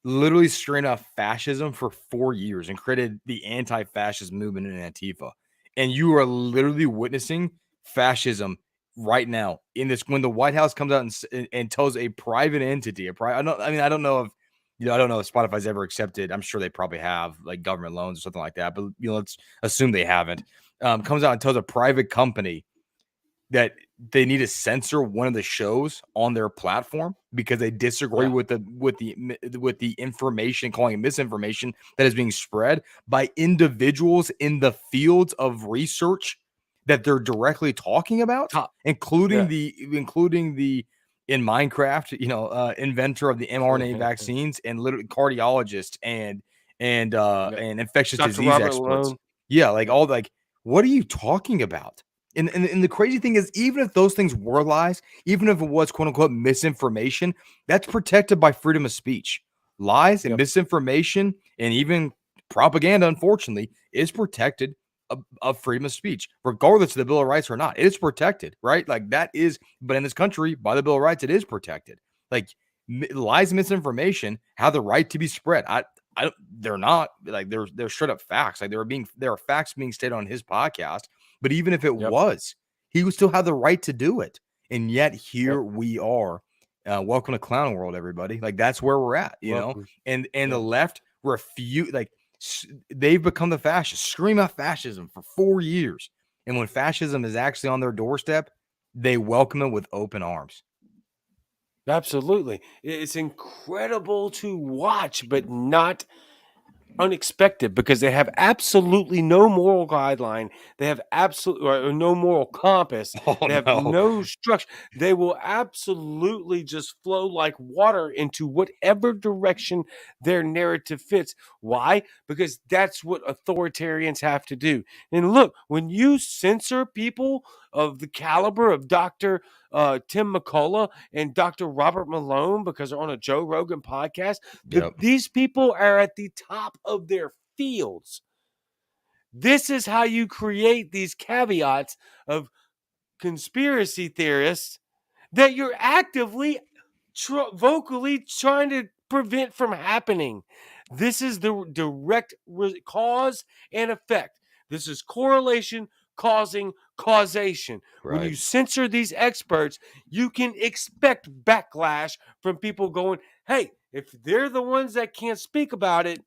literally straight up fascism for 4 years and created the anti-fascist movement in Antifa, and you are literally witnessing fascism right now in this when the White House comes out and tells a private entity, I don't know if I don't know if Spotify's ever accepted. I'm sure they probably have like government loans or something like that, but let's assume they haven't. Comes out and tells a private company that they need to censor one of the shows on their platform because they disagree Yeah. with the information, calling it misinformation that is being spread by individuals in the fields of research that they're directly talking about, Top. including Yeah. the in Minecraft, inventor of the mRNA vaccines and literally cardiologist and Yeah. infectious Dr. disease Robert experts. Malone. Yeah, like all like, what are you talking about? And the crazy thing is, even if those things were lies, even if it was quote unquote misinformation, that's protected by freedom of speech. Lies and Yep. misinformation and even propaganda, unfortunately, is protected of freedom of speech, regardless of the Bill of Rights or not. It is protected, right? Like that is, but in this country, by the Bill of Rights, it is protected. Like lies and misinformation have the right to be spread. I don't, they're not like they're straight up facts. Like there are facts being stated on his podcast. But even if it Yep. was, he would still have the right to do it. And yet here Yep. we are. Welcome to clown world, everybody. Like that's where we're at, you know. Welcome. And Yep. the left refute like they've become the fascists, scream out fascism for 4 years. And when fascism is actually on their doorstep, they welcome it with open arms. Absolutely. It's incredible to watch, but not unexpected, because they have absolutely no moral guideline. They have absolutely or no moral compass. Oh They have no. no structure. They will absolutely just flow like water into whatever direction their narrative fits. Why? Because that's what authoritarians have to do. And look, when you censor people of the caliber of Dr. Tim McCullough and Dr. Robert Malone because they're on a Joe Rogan podcast, Yep. these people are at the top of their fields. This is how you create these caveats of conspiracy theorists that you're actively vocally trying to prevent from happening. This is the direct cause and effect. This is correlation causing causation. When you Right. censor these experts, you can expect backlash from people going, hey, if they're the ones that can't speak about it,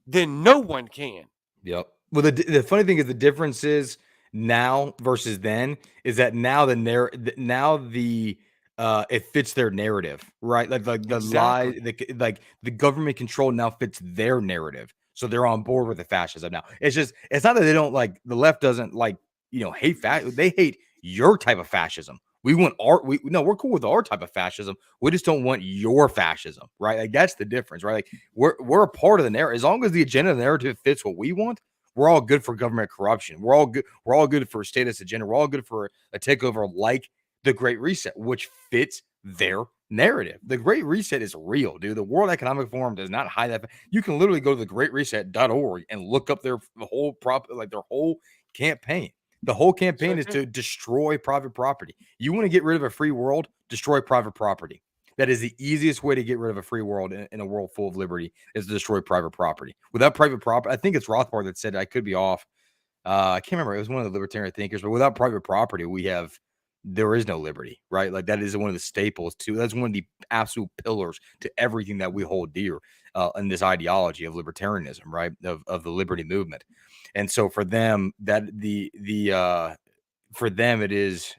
then no one can. Yep. Well, the funny thing is the difference is now versus then is that now now the it fits their narrative, right? Like the lie, Exactly. like the government control now fits their narrative, so they're on board with the fascism now. It's not that they don't like the left doesn't like hate they hate your type of fascism. We want we're cool with our type of fascism. We just don't want your fascism, right? Like that's the difference, right? Like we're a part of the narrative. As long as the agenda, the narrative fits what we want, we're all good for government corruption. We're all good. We're all good for a status agenda. We're all good for a takeover like the Great Reset, which fits their narrative. The Great Reset is real, dude. The World Economic Forum does not hide that. You can literally go to the greatreset.org and look up their whole their whole campaign. The whole campaign is to destroy private property. You want to get rid of a free world, destroy private property. That is the easiest way to get rid of a free world in a world full of liberty is to destroy private property. Without private property, I think it's Rothbard that said, I could be off. I can't remember. It was one of the libertarian thinkers, but without private property, there is no liberty, right? Like that is one of the staples to, that's one of the absolute pillars to everything that we hold dear in this ideology of libertarianism, right? Of the liberty movement. And so for them, for them, it is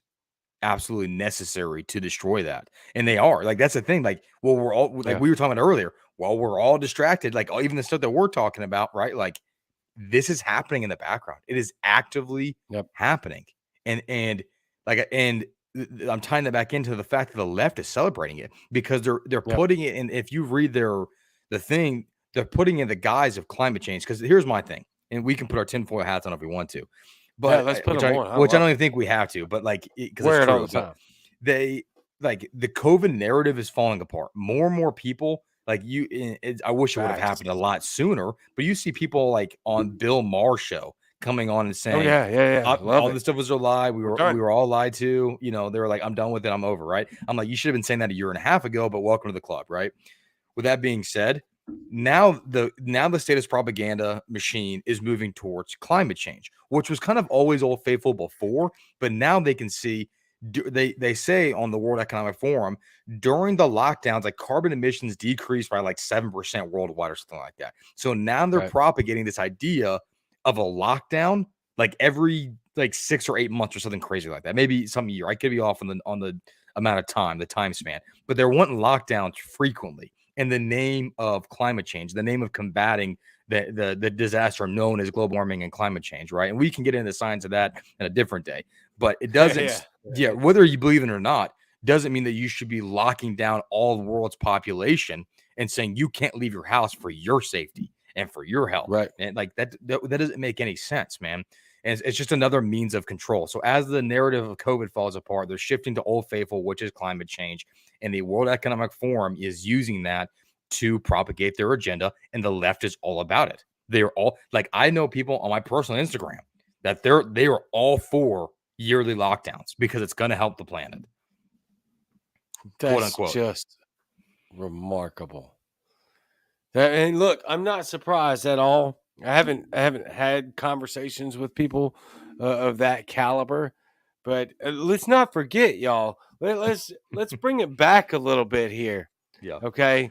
absolutely necessary to destroy that. And they are like, that's the thing. Like, well, we're all like we were talking about earlier. Well, we're all distracted. Like even the stuff that we're talking about, right? Like this is happening in the background. It is actively happening. And I'm tying that back into the fact that the left is celebrating it because they're putting it in. If you read the thing, they're putting in the guise of climate change. Because here's my thing, and we can put our tinfoil hats on if we want to, but let's put them on. which I don't even think we have to. But like, because wear it's it all true. the But time. they like the COVID narrative is falling apart. More and more people like I wish it would have happened a lot sooner. But you see people like on Bill Maher's show coming on and saying, "Oh yeah, love all it. this stuff was a lie. We were all lied to. You know, they were like, I'm done with it. I'm over. Right? I'm like, you should have been saying that a year and a half ago. But welcome to the club, right? With that being said, now the status propaganda machine is moving towards climate change, which was kind of always Old Faithful before, but now they can see. They say on the World Economic Forum during the lockdowns, like carbon emissions decreased by like 7% worldwide or something like that. So now they're propagating this idea of a lockdown like every like 6 or 8 months or something crazy like that. Maybe some year. I could be off on the amount of time, the time span, but they're wanting lockdowns frequently in the name of climate change, the name of combating the disaster known as global warming and climate change, right? And we can get into the science of that in a different day. But it doesn't, whether you believe it or not, doesn't mean that you should be locking down all the world's population and saying you can't leave your house for your safety. and for your health. Right. And like that doesn't make any sense, man. And it's just another means of control. So as the narrative of COVID falls apart, they're shifting to Old Faithful, which is climate change. And the World Economic Forum is using that to propagate their agenda. And the left is all about it. They're all like, I know people on my personal Instagram that they are all for yearly lockdowns because it's going to help the planet. That's Quote unquote. just remarkable. And look, I'm not surprised at all. I haven't had conversations with people of that caliber, but let's not forget, y'all. Let's bring it back a little bit here. Yeah. Okay,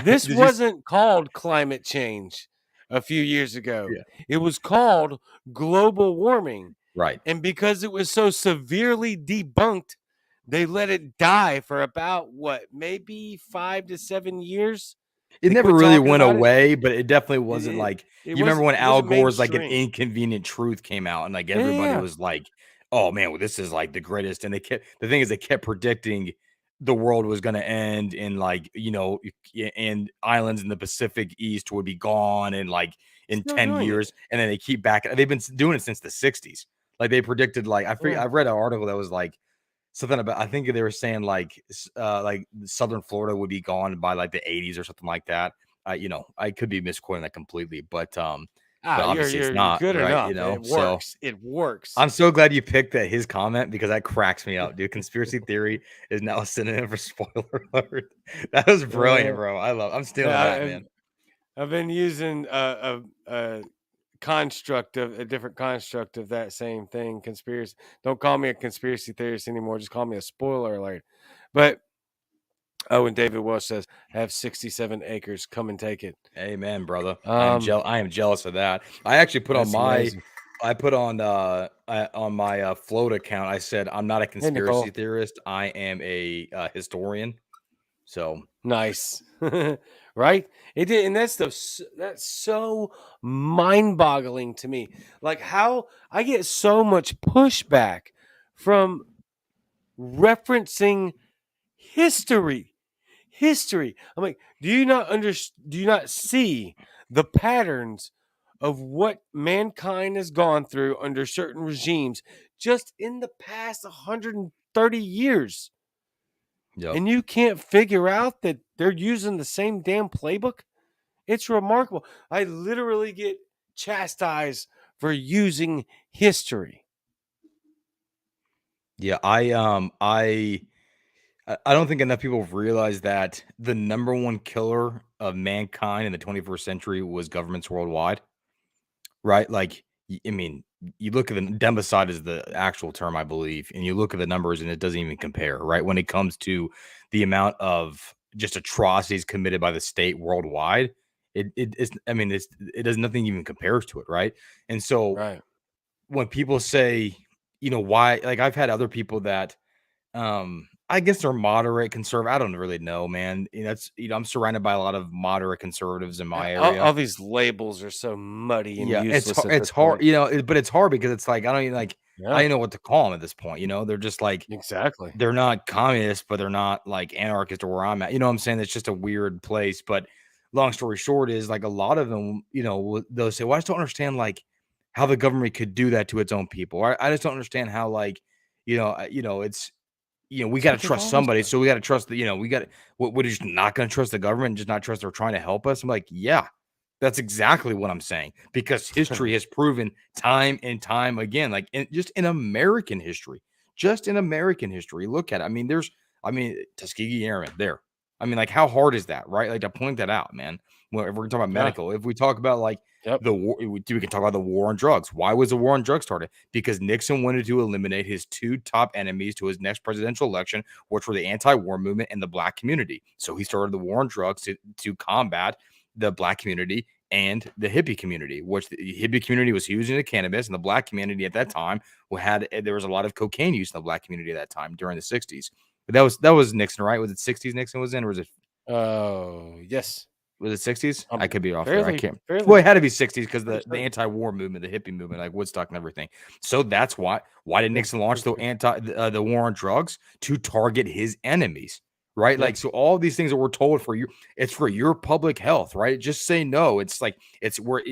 this wasn't called climate change a few years ago. Yeah. It was called global warming, Right. and because it was so severely debunked, they let it die for about maybe 5 to 7 years. It They never quit really talking went about it. away, but it definitely wasn't like It you remember when it Al wasn't Gore's like an mainstream. inconvenient truth came out and like everybody Yeah. was like, oh man, well, this is like the greatest. And the thing is they kept predicting the world was going to end in like, and islands in the Pacific East would be gone and like in Still 10 doing it. years. And then they keep back. They've been doing it since the 60s. Like they predicted, like, I Yeah. read an article that was like, something about, I think they were saying like Southern Florida would be gone by like the 80s or something like that. I could be misquoting that completely, but obviously it's You're not, good right? enough. It So works. It works. I'm so glad you picked his comment because that cracks me up, dude. Conspiracy theory is now a synonym for spoiler alert. That was brilliant, bro. I'm stealing that, man. I've been using a construct of a different construct of that same thing. Conspiracy. Don't call me a conspiracy theorist anymore. Just call me a spoiler alert. But and David Welsh says, I have 67 acres. Come and take it. Amen, brother. I am jealous of that. I actually put on amazing. my float account. I said I'm not a conspiracy theorist. I am a historian. So nice, right? It did, and that's so mind-boggling to me. Like how I get so much pushback from referencing history. I'm like, do you not see the patterns of what mankind has gone through under certain regimes just in the past 130 years? yep. And you can't figure out that they're using the same damn playbook? It's remarkable. I literally get chastised for using history. Yeah, I don't think enough people realize that the number one killer of mankind in the 21st century was governments worldwide. Right? Like, I mean, you look at the democide is the actual term, I believe, and you look at the numbers and it doesn't even compare, right? When it comes to the amount of just atrocities committed by the state worldwide, it does nothing even compares to it, right? And so Right. when people say, why, like I've had other people that I guess they're moderate conservative. I don't really know, man. I'm surrounded by a lot of moderate conservatives in my area. All these labels are so muddy and useless. It's hard, but it's hard because it's like I don't even like I don't know what to call them at this point. They're just like exactly. they're not communists, but they're not like anarchist or where I'm at. You know what I'm saying? It's just a weird place. But long story short is like a lot of them, they'll say, "Well, I just don't understand like how the government could do that to its own people." I just don't understand how like it's we got to trust somebody. So we got to trust we're just not going to trust the government and just not trust they're trying to help us. I'm like, yeah, that's exactly what I'm saying because history has proven time and time again, like just in American history, look at it. I mean, Tuskegee Airmen there. I mean, like how hard is that, right? Like to point that out, man. Well, if we're talking about medical, if we talk about like the war, we can talk about the war on drugs. Why was the war on drugs started? Because Nixon wanted to eliminate his two top enemies to his next presidential election, which were the anti-war movement and the black community. So he started the war on drugs to combat the black community and the hippie community, which the hippie community was huge into cannabis, and the black community at that time there was a lot of cocaine use in the black community at that time during the 60s. But that was Nixon, right? Was it 60s Nixon was in, or was it? Oh, yes. Was it 60s? I could be off there. I can't. Fairly. Well, it had to be 60s because the anti-war movement, the hippie movement, like Woodstock and everything. So that's why did Nixon launch the war on drugs? To target his enemies, right? Yeah. Like, so all these things that we're told for you, it's for your public health, right? Just say no. It's like, it's where,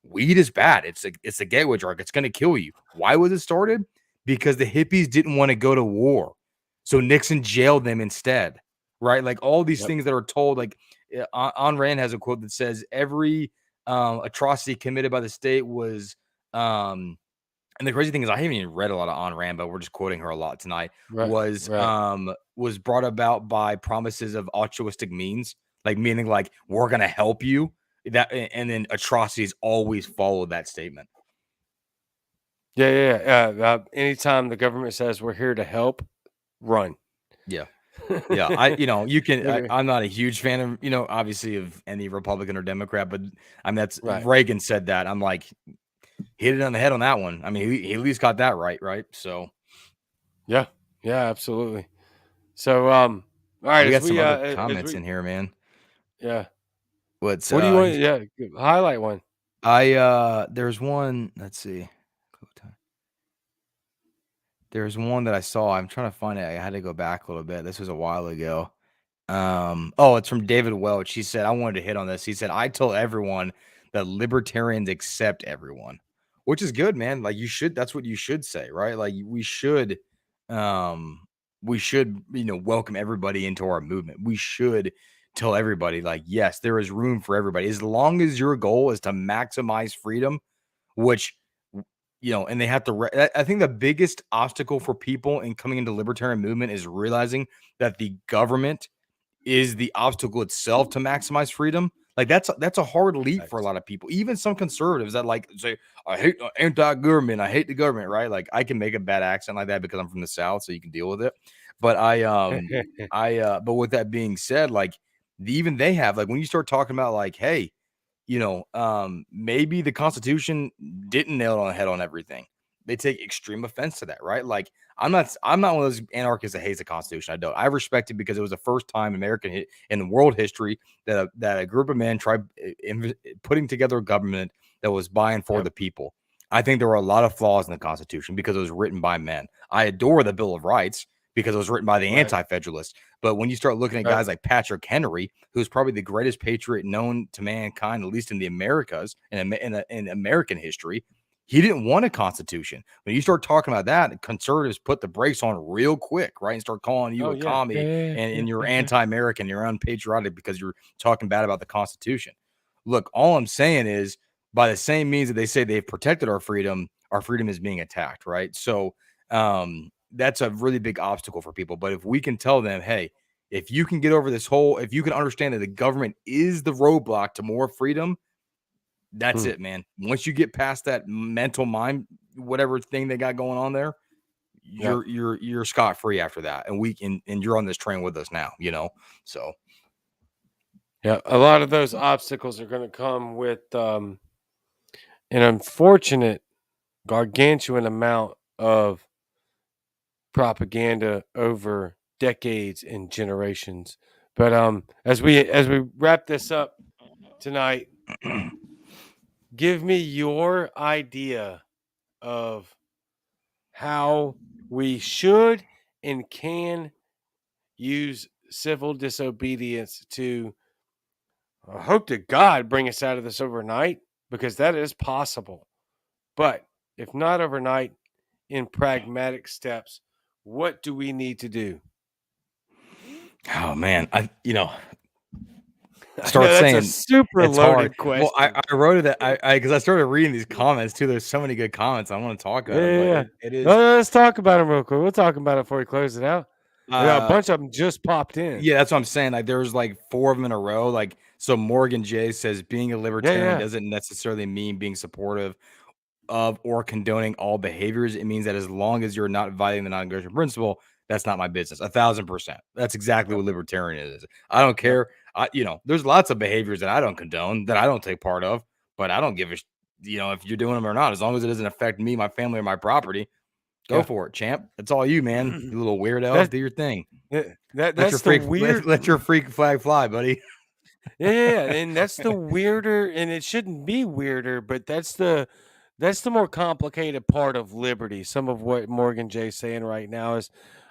weed is bad. It's a gateway drug. It's going to kill you. Why was it started? Because the hippies didn't want to go to war. So Nixon jailed them instead, right? Like all these Yep. things that are told, like Ayn Rand has a quote that says every atrocity committed by the state was, and the crazy thing is I haven't even read a lot of Ayn Rand, but we're just quoting her a lot tonight, Right. Right. was brought about by promises of altruistic means, like meaning like we're gonna help you. And then atrocities always follow that statement. Yeah. Anytime the government says we're here to help, run. Yeah. Yeah, Okay. I'm not a huge fan of, obviously of any Republican or Democrat, but I mean, that's Right. Reagan said that. I'm like, hit it on the head on that one. I mean, he at least got that right? So Yeah. Yeah. Absolutely. So, all right. we got some other comments in here, man. Yeah. What's What do you want? Yeah. Highlight one. there's one, let's see. There's one that I saw. I'm trying to find it. I had to go back a little bit. This was a while ago. It's from David Welch. He said, I wanted to hit on this. He said, I tell everyone that libertarians accept everyone, which is good, man. Like that's what you should say, right? Like um, we should, welcome everybody into our movement. We should tell everybody, like, yes, there is room for everybody. As long as your goal is to maximize freedom, which, and they have to, I think the biggest obstacle for people in coming into libertarian movement is realizing that the government is the obstacle itself to maximize freedom. Like that's a hard leap for a lot of people, even some conservatives that like say, I hate anti-government, I hate the government, right? Like I can make a bad accent like that because I'm from the South, so you can deal with it. But but with that being said, like even they have, like when you start talking about like, hey, maybe the Constitution didn't nail it on the head on everything. They take extreme offense to that, right? Like I'm not one of those anarchists that hates the Constitution. I don't. I respect it because it was the first time in world history that a group of men tried putting together a government that was by and for Yep. the people. I think there were a lot of flaws in the Constitution because it was written by men. I adore the Bill of Rights because it was written by the Right. Anti-Federalists. But when you start looking at Right. guys like Patrick Henry, who's probably the greatest patriot known to mankind, at least in the Americas and in American history, he didn't want a constitution. When you start talking about that, conservatives put the brakes on real quick, right? And start calling you Oh a yeah. commie and you're anti-American, you're unpatriotic because you're talking bad about the Constitution. Look, all I'm saying is by the same means that they say they've protected our freedom is being attacked, right? So that's a really big obstacle for people. But if we can tell them, hey, if you can get over if you can understand that the government is the roadblock to more freedom, that's it, man. Once you get past that mental mind, whatever thing they got going on there, Yep. you're scot-free after that. And you're on this train with us now, So Yeah, a lot of those obstacles are going to come with an unfortunate, gargantuan amount of propaganda over decades and generations. But as we wrap this up tonight, give me your idea of how we should and can use civil disobedience to, I hope to God, bring us out of this overnight, because that is possible. But if not overnight, in pragmatic steps, what do we need to do? Oh man, I start know that's saying a super it's hard. loaded Well, I question. wrote it because I started reading these comments too. There's so many good comments. I want to talk about them, but Yeah. it is Let's talk about them real quick. We'll talk about it before we close it out. A uh bunch of them just popped in. yeah, that's what I'm saying. Like there's like 4 of them in a row. Like so Morgan J says being a libertarian Yeah. doesn't necessarily mean being supportive of or condoning all behaviors. It means that as long as you're not violating the non-aggression principle, that's not my business. 1,000%. That's exactly Yep. what libertarian is. I don't Yep. care. There's lots of behaviors that I don't condone, that I don't take part of, but I don't give a if you're doing them or not, as long as it doesn't affect me, my family, or my property, go Yeah. for it, champ. That's all you, man. You little weirdo. That's Do your thing. that's the weird. Let your freak flag fly, buddy. Yeah, and that's the weirder, and it shouldn't be weirder, but that's the more complicated part of liberty. Some of what Morgan Jay's saying right now is,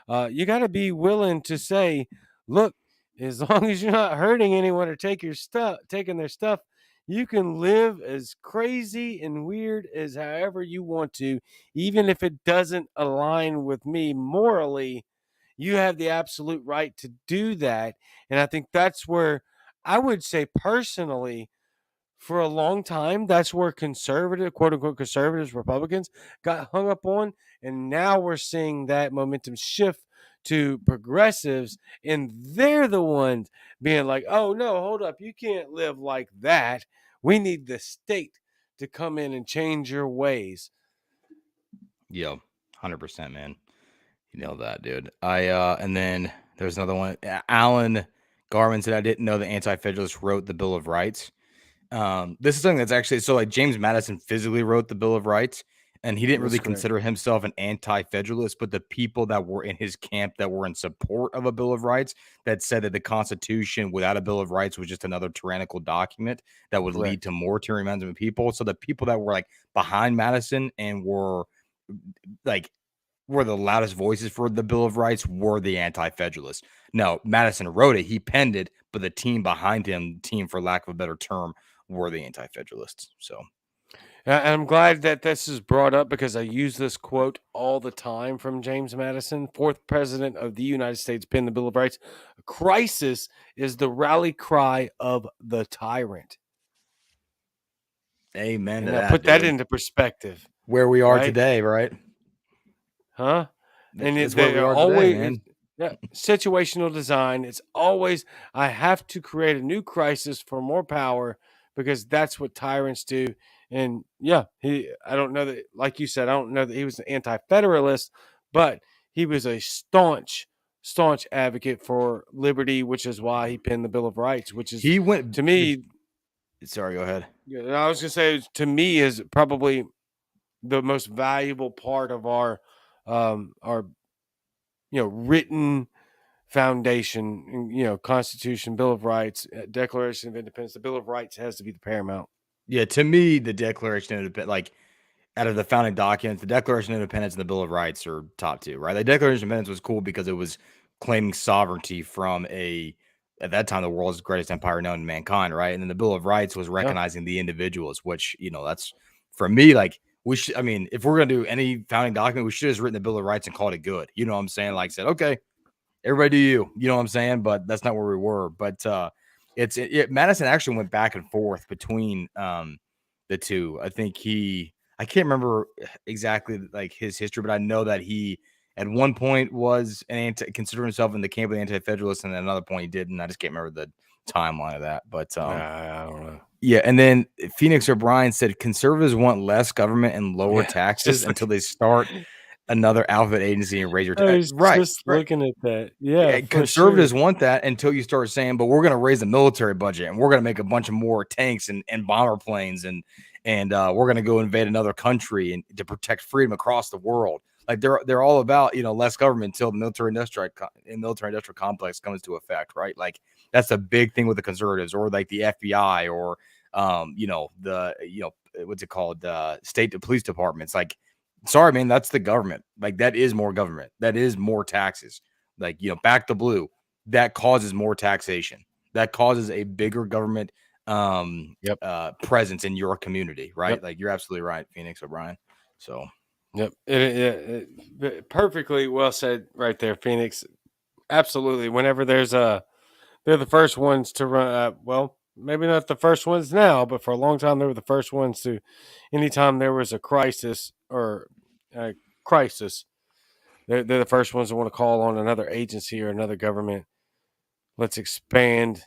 You got to be willing to say, look, as long as you're not hurting anyone or taking their stuff, you can live as crazy and weird as however you want to, even if it doesn't align with me morally. You have the absolute right to do that. And I think that's where I would say personally, for a long time, that's where conservative, quote unquote, conservatives, Republicans got hung up on. And now we're seeing that momentum shift to progressives. And they're the ones being like, oh, no, hold up. You can't live like that. We need the state to come in and change your ways. Yo, 100%, man. You nailed that, dude. And then there's another one. Alan Garman said, I didn't know the Anti-Federalists wrote the Bill of Rights. This is something that's actually, so like James Madison physically wrote the Bill of Rights, and he didn't really consider himself an anti-federalist, but the people that were in his camp that were in support of a Bill of Rights that said that the Constitution without a Bill of Rights was just another tyrannical document that would lead to more tyranny of people. So the people that were like behind Madison and were the loudest voices for the Bill of Rights were the Anti-Federalists. No, Madison wrote it, he penned it, but the team behind him, team for lack of a better term, were the Anti-Federalists. So, and I'm glad that this is brought up because I use this quote all the time from James Madison, fourth president of the United States, penned the Bill of Rights. A crisis is the rally cry of the tyrant. Amen. And I put that into perspective. Where we are today, right? Huh? And it's where we are always today, man. Situational design. It's always, I have to create a new crisis for more power because that's what tyrants do. And yeah, I don't know that, like you said, I don't know that he was an anti-federalist, but he was a staunch advocate for liberty, which is why he penned the Bill of Rights, which is, to me. Sorry, go ahead. I was going to say, to me, is probably the most valuable part of our written foundation, Constitution, Bill of Rights, Declaration of Independence. The Bill of Rights has to be the paramount. Yeah, to me, the Declaration of Independence, like out of the founding documents, the Declaration of Independence and the Bill of Rights are top two, right? The Declaration of Independence was cool because it was claiming sovereignty from at that time, the world's greatest empire known to mankind, right? And then the Bill of Rights was recognizing the individuals, which, that's, for me, like, if we're going to do any founding document, we should have just written the Bill of Rights and called it good. You know what I'm saying? Like, said, okay, everybody do you. You know what I'm saying? But that's not where we were. But Madison actually went back and forth between the two. I think I can't remember exactly like his history, but I know that he at one point was considered himself in the camp of the Anti-Federalists, and at another point he didn't. I just can't remember the timeline of that. But I don't know. Yeah, and then Phoenix O'Brien said conservatives want less government and lower taxes until they start another alphabet agency and raise your taxes. Just looking at that. Yeah, conservatives want that until you start saying, but we're going to raise the military budget and we're going to make a bunch of more tanks and bomber planes and we're going to go invade another country and to protect freedom across the world. Like they're all about, less government until the military industrial complex comes into effect, right? Like that's a big thing with the conservatives, or like the FBI, or what's it called? State police departments. Like, sorry, man, that's the government. Like that is more government. That is more taxes. Like, back the blue. That causes more taxation. That causes a bigger government presence in your community, right? Like you're absolutely right, Phoenix O'Brien. So, perfectly well said right there, Phoenix. Absolutely. Whenever they're the first ones to run. Well, maybe not the first ones now, but for a long time they were the first ones to. Anytime there was a crisis or a crisis, they're the first ones to want to call on another agency or another government. Let's expand.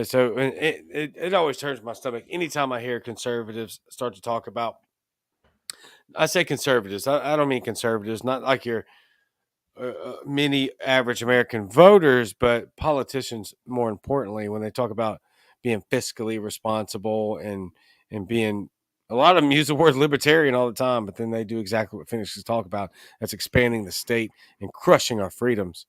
So it always turns my stomach anytime I hear conservatives start to talk about. I say conservatives. I don't mean conservatives, not like your many average American voters, but politicians more importantly, when they talk about being fiscally responsible and being, a lot of them use the word libertarian all the time, but then they do exactly what Phoenix is talking about. That's expanding the state and crushing our freedoms.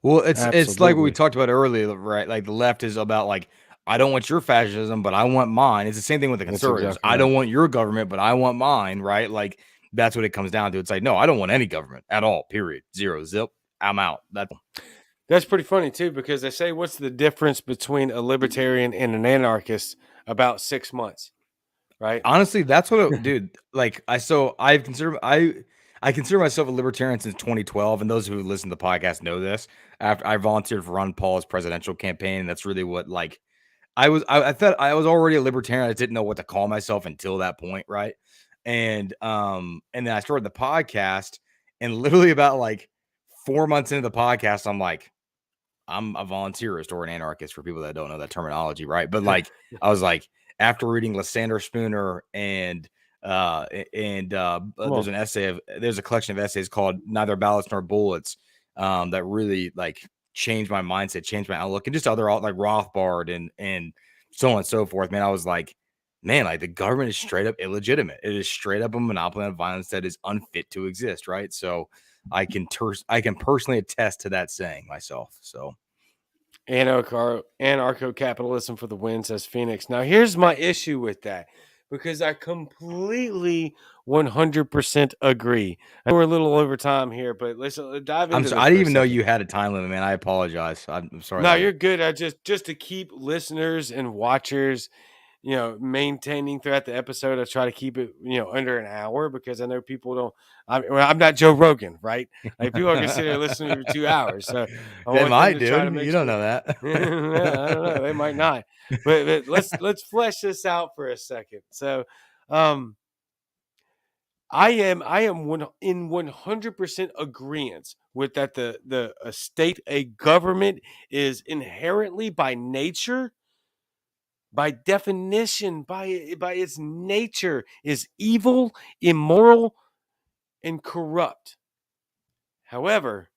Well, it's like what we talked about earlier, right? Like the left is about like, I don't want your fascism, but I want mine. It's the same thing with the conservatives. Exactly right. I don't want your government, but I want mine, right? Like that's what it comes down to. It's like, no, I don't want any government at all, period. Zero, zip. I'm out. That's pretty funny too, because they say, what's the difference between a libertarian and an anarchist? About 6 months, right? Honestly, that's what, dude. Like, I consider myself a libertarian since 2012, and those who listen to the podcast know this. After I volunteered for Ron Paul's presidential campaign, and that's really what like I thought I was already a libertarian. I didn't know what to call myself until that point, right? And then I started the podcast, and literally about like 4 months into the podcast, I'm like, I'm a volunteerist or an anarchist for people that don't know that terminology, right? But like, I was like, after reading Lysander Spooner Come there's a collection of essays called Neither Ballots Nor Bullets that really like changed my mindset, changed my outlook, and just other like Rothbard and so on and so forth. Man, I was like, man, like the government is straight up illegitimate. It is straight up a monopoly on violence that is unfit to exist, right? So I can personally attest to that saying myself. So Anarcho-capitalism for the win, says Phoenix. Now, here's my issue with that, because I completely 100% agree. I know we're a little over time here, but let's dive into this I for didn't a even know second. you had a time limit, man. I apologize. I'm sorry. No, you're good. I just to keep listeners and watchers, maintaining throughout the episode. I try to keep it, under an hour, because I know people don't. I'm not Joe Rogan, right? Like, people are gonna sit there listening for 2 hours, so I They want them might, to try to dude. make You don't sure. know that. Yeah, I don't know. They might not, but let's flesh this out for a second. So, I am in 100% agreement with that. A state, a government, is inherently, by nature, by definition, by its nature, is evil, immoral, and corrupt. However,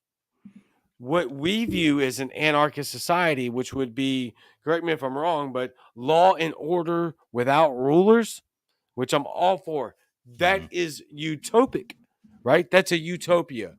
what we view as an anarchist society, which would be, correct me if I'm wrong, but law and order without rulers, which I'm all for, that is utopic, right? That's a utopia.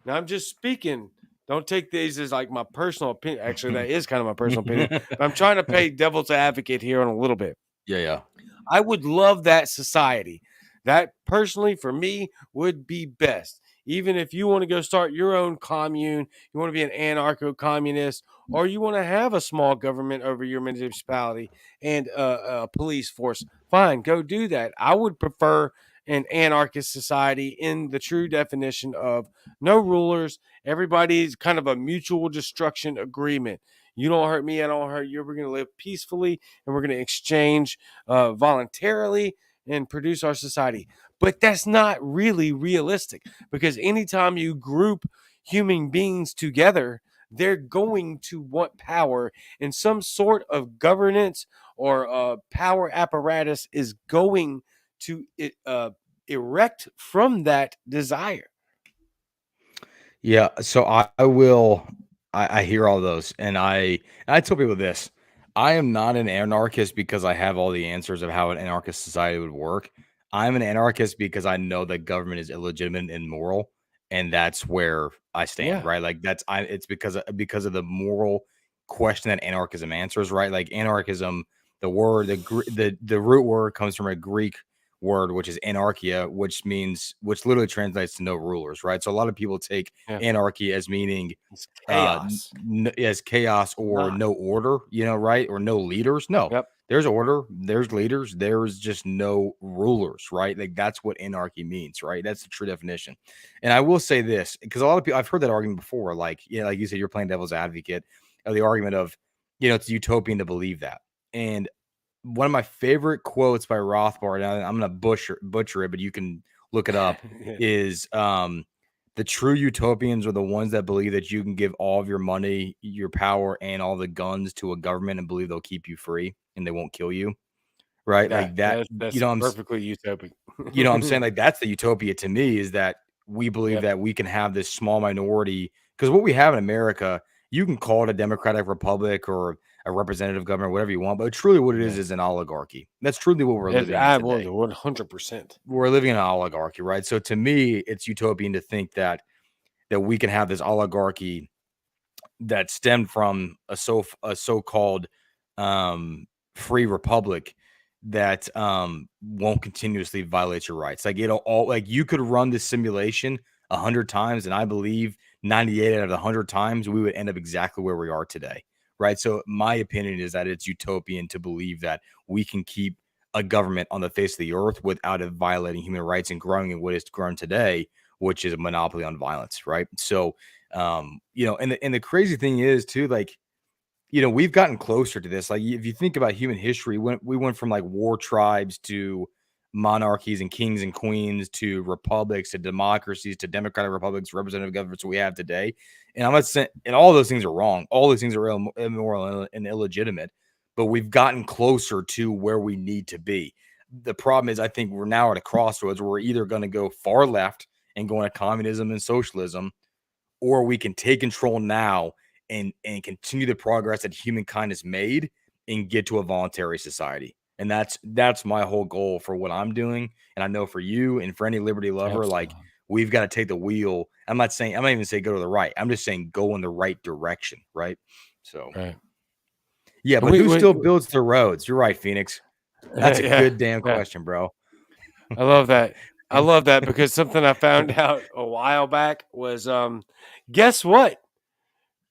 Now, I'm just speaking. Don't take these as like my personal opinion. Actually, that is kind of my personal opinion. But I'm trying to play devil's advocate here on a little bit. Yeah. I would love that society. That personally, for me, would be best. Even if you want to go start your own commune, you want to be an anarcho-communist, or you want to have a small government over your municipality and a police force, fine, go do that. I would prefer an anarchist society in the true definition of no rulers. Everybody's kind of a mutual destruction agreement. You don't hurt me, I don't hurt you. We're going to live peacefully, and we're going to exchange voluntarily and produce our society. But that's not really realistic, because anytime you group human beings together, they're going to want power, and some sort of governance or power apparatus is going to erect from that desire. Yeah. So I will. I hear all those, and I tell people this: I am not an anarchist because I have all the answers of how an anarchist society would work. I'm an anarchist because I know that government is illegitimate and immoral, and that's where I stand. Yeah. Right? Like it's because of the moral question that anarchism answers. Right? Like anarchism, the word the root word comes from a Greek word, which is anarchia, which literally translates to no rulers, right? So a lot of people take Yeah. anarchy as meaning It's chaos. as chaos or Not. no order, right? Or no leaders. No, Yep. there's order, there's leaders, there's just no rulers, right? Like that's what anarchy means, right? That's the true definition. And I will say this, because a lot of people, I've heard that argument before, like, like you said, you're playing devil's advocate of the argument of, it's utopian to believe that. And one of my favorite quotes by Rothbard, and I'm going to butcher it, but you can look it up, is the true utopians are the ones that believe that you can give all of your money, your power, and all the guns to a government and believe they'll keep you free and they won't kill you. Right? Like that, That's perfectly utopic. I'm saying? Like that's the utopia to me, is that we believe that we can have this small minority, because what we have in America, you can call it a democratic republic or a representative government, whatever you want, but truly what it is an oligarchy. That's truly what we're living in today. 100%. We're living in an oligarchy, right? So to me, it's utopian to think that we can have this oligarchy that stemmed from a so-called free republic that won't continuously violate your rights. Like it'll all, like you could run this simulation 100 times, and I believe 98 out of the 100 times we would end up exactly where we are today, right? So my opinion is that it's utopian to believe that we can keep a government on the face of the earth without it violating human rights and growing in what is grown today, which is a monopoly on violence, right? So, and the crazy thing is too, like, we've gotten closer to this. Like, if you think about human history, we went from like war tribes to monarchies and kings and queens to republics to democracies to democratic republics, representative governments we have today. And I'm not saying, and all those things are wrong. All those things are immoral and illegitimate, but we've gotten closer to where we need to be. The problem is, I think we're now at a crossroads where we're either going to go far left and go into communism and socialism, or we can take control now and continue the progress that humankind has made and get to a voluntary society. And that's my whole goal for what I'm doing. And I know for you and for any liberty lover, like, Absolutely. we've got to take the wheel. I'm not even saying go to the right. I'm just saying go in the right direction, right? So Right. yeah, And but who still builds the roads? You're right, Phoenix. That's a yeah, good damn yeah. question, bro. I love that. I love that because something I found out a while back was guess what?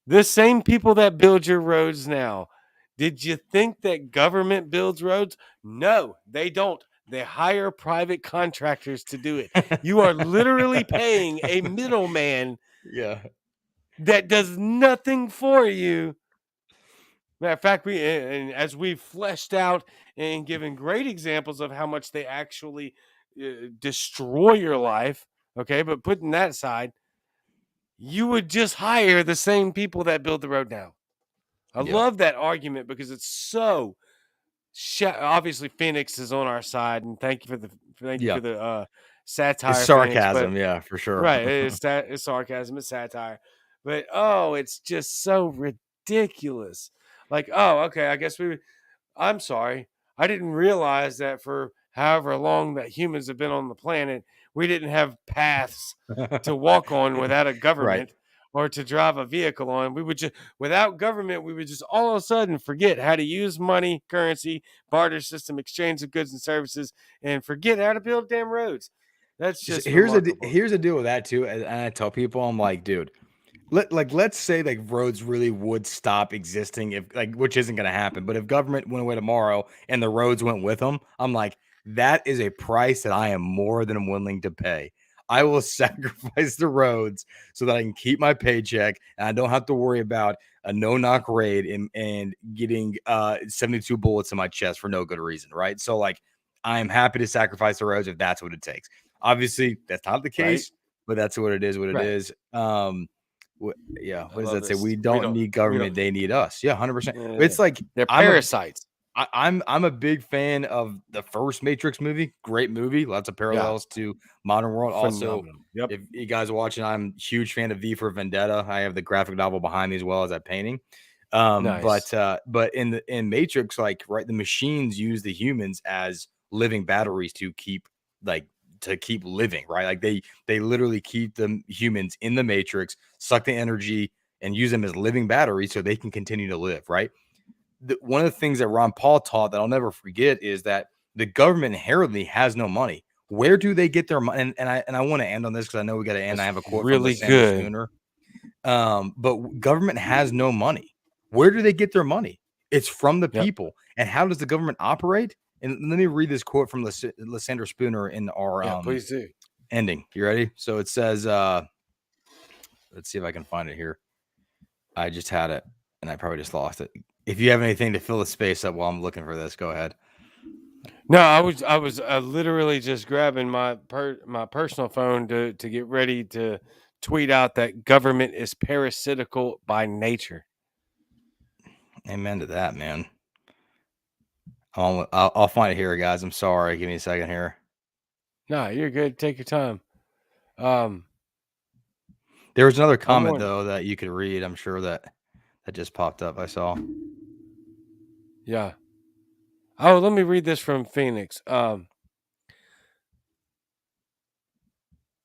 The same people that build your roads now. Did you think that government builds roads? No, they don't. They hire private contractors to do it. You are literally paying a middleman Yeah. that does nothing for you. Matter of fact, and as we've fleshed out and given great examples of how much they actually destroy your life, okay, but putting that aside, you would just hire the same people that build the road now. I Yeah. love that argument because it's so obviously Phoenix is on our side, and thank you for Yeah. the It's satire, Phoenix. But sarcasm, yeah, for sure. right, it's sarcasm, it's satire, but oh, it's just so ridiculous. Like, oh, okay, I guess I'm sorry, I didn't realize that for however long that humans have been on the planet, we didn't have paths to walk on without a Right. government or to drive a vehicle on. We would just, without government, we would just all of a sudden forget how to use money, currency, barter system, exchange of goods and services, and forget how to build damn roads. That's just remarkable. Here's a deal with that too. And I tell people, I'm like, dude, let's say like roads really would stop existing, if like, which isn't going to happen, but if government went away tomorrow and the roads went with them, I'm like, that is a price that I am more than willing to pay. I will sacrifice the roads so that I can keep my paycheck and I don't have to worry about a no-knock raid and getting 72 bullets in my chest for no good reason, right? So like, I'm happy to sacrifice the roads if that's what it takes. Obviously, that's not the Right, case, but that's what it is. What it right. is. Yeah, I what does love that say? this. We don't need We don't. government; they need us. Yeah, 100%. But Uh, it's like they're I'm a parasites. I'm a big fan of the first Matrix movie. Great movie, lots of Yeah, parallels to modern world. Also, phenomenal. Yep. if you guys are watching, I'm a huge fan of V for Vendetta. I have the graphic novel behind me as well as that painting. Nice. But in Matrix, like, right, the machines use the humans as living batteries to keep like to keep living, right? Like they literally keep the humans in the Matrix, suck the energy, and use them as living batteries so they can continue to live, right? One of the things that Ron Paul taught that I'll never forget is that the government inherently has no money. Where do they get their money? And I want to end on this because I know we got to end. I That's have a quote from really Lysander good. Spooner. But government has no money. Where do they get their money? It's from the Yep. people. And how does the government operate? And let me read this quote from Lysander Spooner in our Yeah, please do. ending. You ready? So it says, let's see if I can find it here. I just had it and I probably just lost it. If you have anything to fill the space up while I'm looking for this, go ahead. No, I was literally just grabbing my personal phone to get ready to tweet out that government is parasitical by nature. Amen to that, man. I'll find it here, guys. I'm sorry. Give me a second here. No, you're good. Take your time. Um, There was another I'm comment one. though that you could read. I'm sure that just popped up. I saw. Yeah. Oh, let me read this from Phoenix. The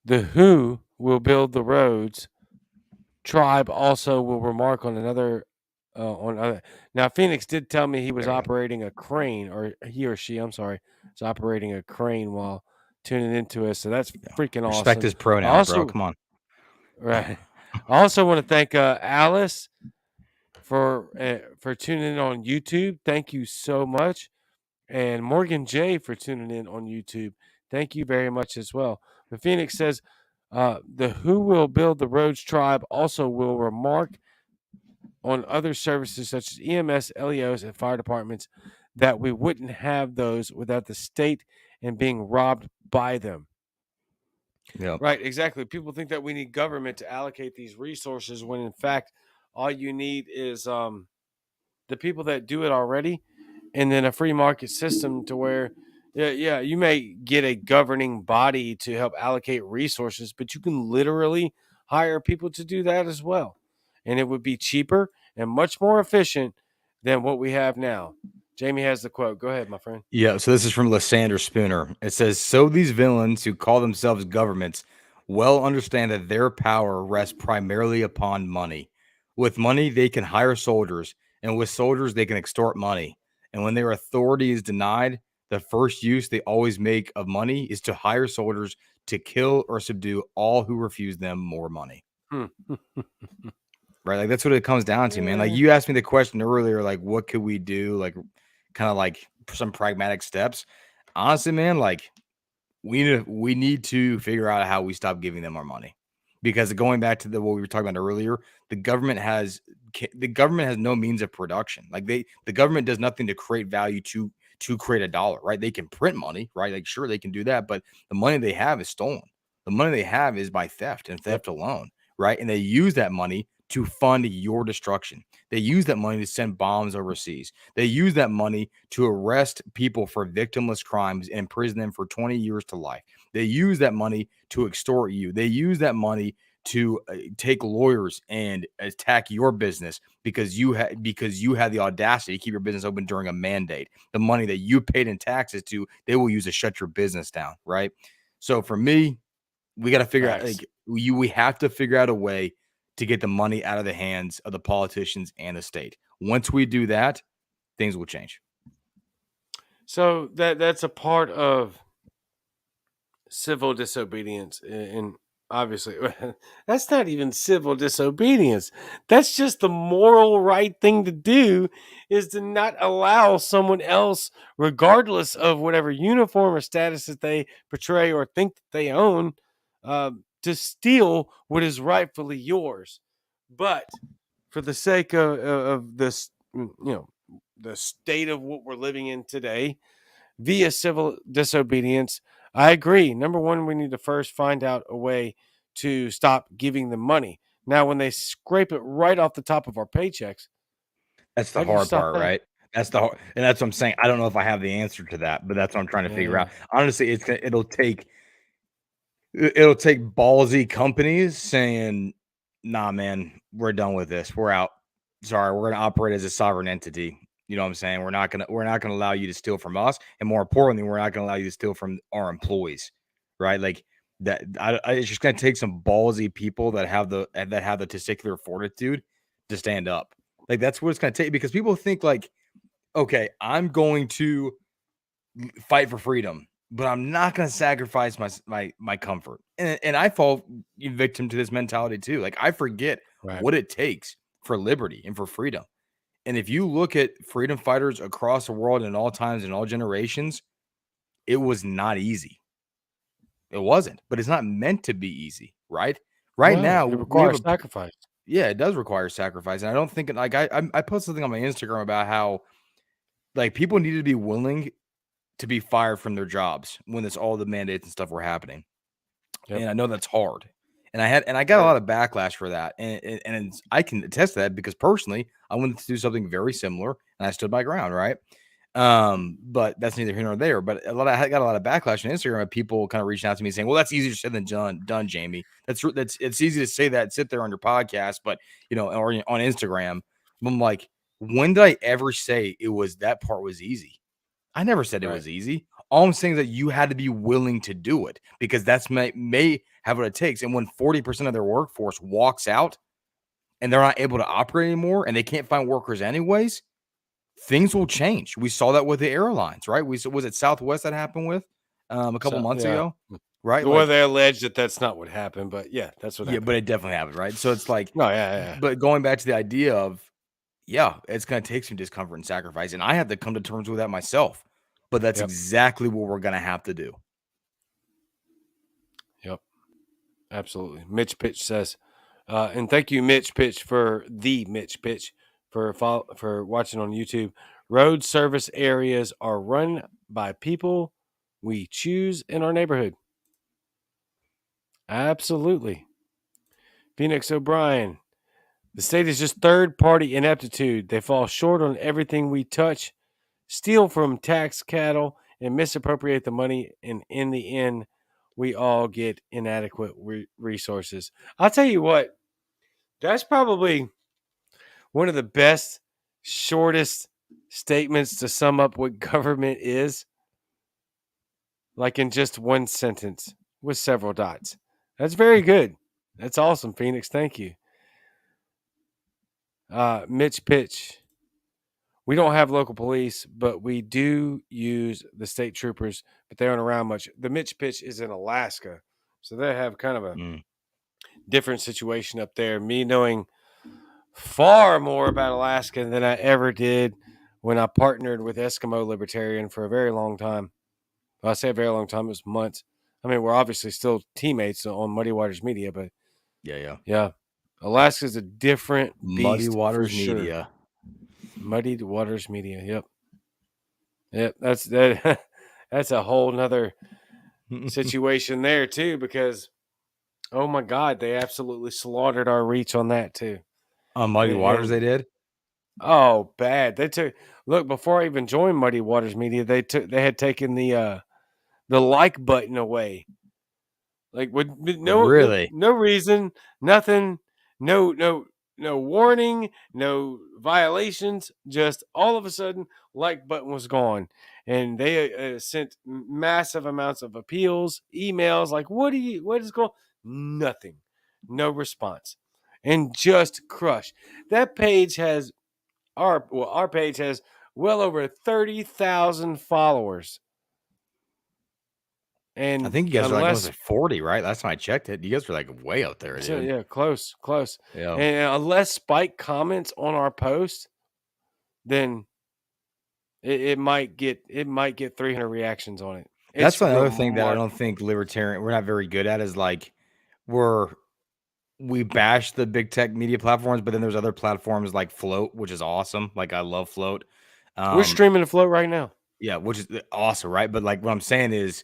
WHO will build the roads. Tribe also will remark on another. On other. Now, Phoenix did tell me he was There we go. operating a crane, or he or she, I'm sorry, was operating a crane while tuning into us. So that's freaking Respect awesome. his I pronouns, bro. also Come on. Right. I also want to thank Alice for tuning in on YouTube. Thank you so much, and Morgan J for tuning in on YouTube. Thank you very much as well. The Phoenix says, "The Who Will Build the Roads tribe also will remark on other services such as EMS, LEOs, and fire departments that we wouldn't have those without the state and being robbed by them." Yeah. Right, exactly. People think that we need government to allocate these resources when in fact all you need is the people that do it already, and then a free market system to where yeah, you may get a governing body to help allocate resources, but you can literally hire people to do that as well. And it would be cheaper and much more efficient than what we have now. Jamie has the quote. Go ahead, my friend. Yeah, so this is from Lysander Spooner. It says, "So these villains who call themselves governments well understand that their power rests primarily upon money. With money, they can hire soldiers, and with soldiers, they can extort money. And when their authority is denied, the first use they always make of money is to hire soldiers to kill or subdue all who refuse them more money." Hmm. Right? Like that's what it comes down to, man. Like Yeah. you asked me the question earlier, like what could we do? Like kind of like some pragmatic steps. Honestly, man, like we need to figure out how we stop giving them our money. Because going back to what we were talking about earlier, the government has no means of production. Like the government does nothing to create value to create a dollar, right? They can print money, right? Like sure they can do that, but the money they have is stolen. The money they have is by theft and Yep. theft alone, right? And they use that money to fund your destruction. They use that money to send bombs overseas. They use that money to arrest people for victimless crimes and imprison them for 20 years to life. They use that money to extort you. They use that money to take lawyers and attack your business because you had the audacity to keep your business open during a mandate. The money that you paid in taxes to, they will use to shut your business down, right? So for me, we got to figure out Facts. like we have to figure out a way to get the money out of the hands of the politicians and the state. Once we do that, things will change. So that's a part of civil disobedience, and obviously that's not even civil disobedience. That's just the moral right thing to do, is to not allow someone else, regardless of whatever uniform or status that they portray or think that they own, to steal what is rightfully yours. But for the sake of this, the state of what we're living in today, via civil disobedience, I agree. Number one, we need to first find out a way to stop giving them money. Now, when they scrape it right off the top of our paychecks, That's the how do you hard stop part, that? right? And that's what I'm saying. I don't know if I have the answer to that, but that's what I'm trying to figure Yeah. out. Honestly, it'll take ballsy companies saying, "Nah, man, we're done with this. We're out. Sorry, we're going to operate as a sovereign entity." You know what I'm saying? We're not gonna allow you to steal from us, and more importantly, we're not gonna allow you to steal from our employees, right? Like that. It's just gonna take some ballsy people that have the testicular fortitude to stand up. Like that's what it's gonna take because people think like, okay, I'm going to fight for freedom, but I'm not going to sacrifice my comfort. And I fall victim to this mentality too. Like I forget Right. what it takes for liberty and for freedom. And if you look at freedom fighters across the world in all times and all generations, it was not easy. It wasn't, but it's not meant to be easy, right? Right No, now, it we have requires sacrifice. yeah, it does require sacrifice. And I don't think like I posted something on my Instagram about how like people need to be willing to be fired from their jobs when it's all the mandates and stuff were happening. Yep. And I know that's hard. And I got a Very. lot of backlash for that. And I can attest to that because personally, I wanted to do something very similar and I stood my ground, right? But that's neither here nor there. But I got a lot of backlash on Instagram of people kind of reaching out to me saying, "Well, that's easier said than done, Jamie. That's it's easy to say that, sit there on your podcast, but or on Instagram." I'm like, when did I ever say it was that part was easy? I never said it Right. was easy. All I'm saying is that you had to be willing to do it because that's may have what it takes. And when 40% of their workforce walks out and they're not able to operate anymore and they can't find workers anyways, things will change. We saw that with the airlines, right? Was it Southwest that happened with a couple So months yeah. ago? right? Well, Like, they allege that that's not what happened, but yeah, that's what yeah, but happened. it definitely happened, right? So it's like, No, yeah, yeah, but going back to the idea of, yeah, it's gonna take some discomfort and sacrifice, and I had to come to terms with that myself. But that's yep, exactly what we're gonna have to do. yep, absolutely. Mitch Pitch says, and thank you, Mitch Pitch, for the Mitch Pitch for watching on YouTube. Road service areas are run by people we choose in our neighborhood. Absolutely. Phoenix O'Brien. The state is just third party ineptitude. They fall short on everything we touch, steal from tax cattle, and misappropriate the money. And in the end, we all get inadequate resources. I'll tell you what, that's probably one of the best, shortest statements to sum up what government is, like in just one sentence with several dots. That's very good. That's awesome, Phoenix. Thank you. Mitch Pitch. We don't have local police, but we do use the state troopers, but they aren't around much. The Mitch Pitch is in Alaska, so they have kind of a Mm. different situation up there. Me knowing far more about Alaska than I ever did when I partnered with Eskimo Libertarian for a very long time. Well, I say a very long time, it was months. I mean, we're obviously still teammates on Muddy Waters Media, but Yeah. yeah, Alaska's a different Muddy beast for Waters sure. Media. Muddy Waters Media, yep. Yep, that that's a whole nother situation there too, because oh my god, they absolutely slaughtered our reach on that too. On Muddy Waters, And they did. oh bad. They took look before I even joined Muddy Waters Media, they had taken the like button away. Like with Really? no reason, nothing, no warning, no violations. Just all of a sudden, like button was gone, and they sent massive amounts of appeals, emails. Like, what is going? Nothing, no response, and just crush. That page has our page has well over 30,000 followers, I and think you guys are like almost unless at 40, right? Last time I checked it. You guys were like way out there, so dude. yeah, close, close. Yeah. And unless Spike comments on our post, then it might get 300 reactions on it. That's It's another thing that I don't remarkable. think we're not very good at is like we're we bash the big tech media platforms, but then there's other platforms like Float, which is awesome. Like I love Float. We're Um, streaming the float right now. yeah, which is awesome, right? But like what I'm saying is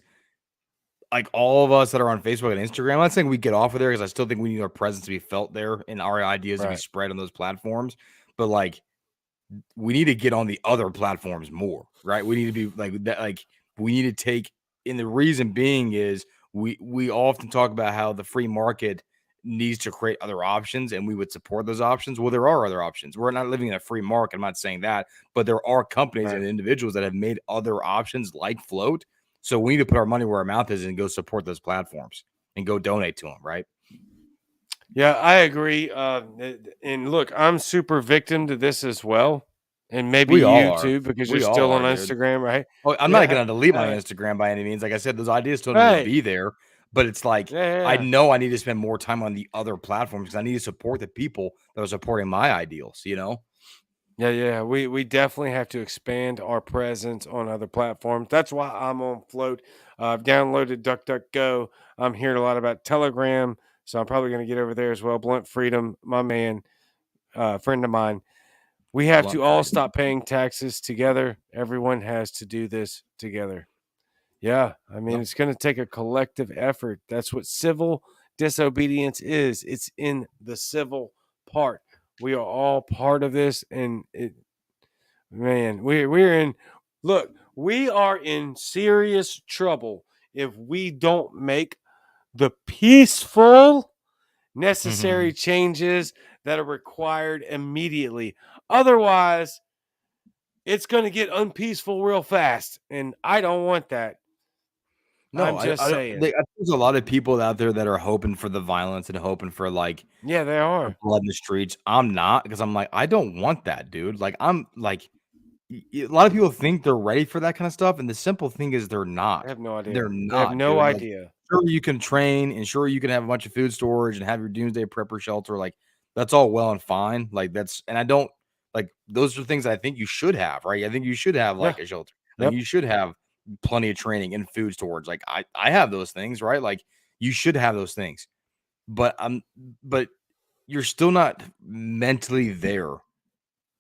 like all of us that are on Facebook and Instagram, I'm not saying we get off of there because I still think we need our presence to be felt there and our ideas to be Right. spread on those platforms. But like we need to get on the other platforms more, right? We need to be like that, like we need to take, and the reason being is we often talk about how the free market needs to create other options and we would support those options. Well, there are other options. We're not living in a free market. I'm not saying that, but there are companies Right. and individuals that have made other options like Float. So we need to put our money where our mouth is and go support those platforms and go donate to them, right? Yeah, I agree. And look, I'm super victim to this as well, and maybe We all you are. too, because you're We all still on are, dude. Instagram, right? Oh, I'm not Yeah. gonna delete my Instagram by any means. Like I said, those ideas still need to Right. be there, but it's like Yeah, yeah, I yeah. know I need to spend more time on the other platforms because I need to support the people that are supporting my ideals, you know? Yeah, yeah. We definitely have to expand our presence on other platforms. That's why I'm on Float. I've downloaded DuckDuckGo. I'm hearing a lot about Telegram, so I'm probably going to get over there as well. Blunt Freedom, my man, friend of mine. We have Blunt to all freedom. stop paying taxes together. Everyone has to do this together. Yeah, I mean, Yep. it's going to take a collective effort. That's what civil disobedience is. It's in the civil part. We are all part of this, and man, we're in. Look, we are in serious trouble if we don't make the peaceful, necessary changes that are required immediately. Otherwise, it's going to get unpeaceful real fast, and I don't want that. No, I'm just I saying. think there's a lot of people out there that are hoping for the violence and hoping for like Yeah, they the are. blood in the streets. I'm not because I'm like, I don't want that, dude. Like I'm like a lot of people think they're ready for that kind of stuff, and the simple thing is they're I not. have no idea. They're They have not, no dude. Like idea. ensure you can train, ensure you can have a bunch of food storage and have your doomsday prepper shelter. Like that's all well and fine. Like and I don't like those are things I think you should have, right? I think you should have Yeah. like a shelter. Like Yep. you should have plenty of training and food storage. Like I have those things, right? Like you should have those things. But but you're still not mentally there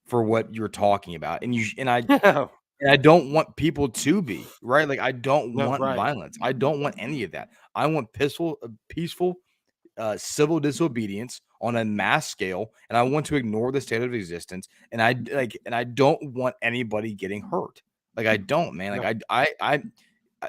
for what you're talking about. And I don't want people to be, right? Like I don't No, want right. violence. I don't want any of that. I want peaceful civil disobedience on a mass scale, and I want to ignore the state of existence. And I don't want anybody getting hurt. Like I don't, man. No. Like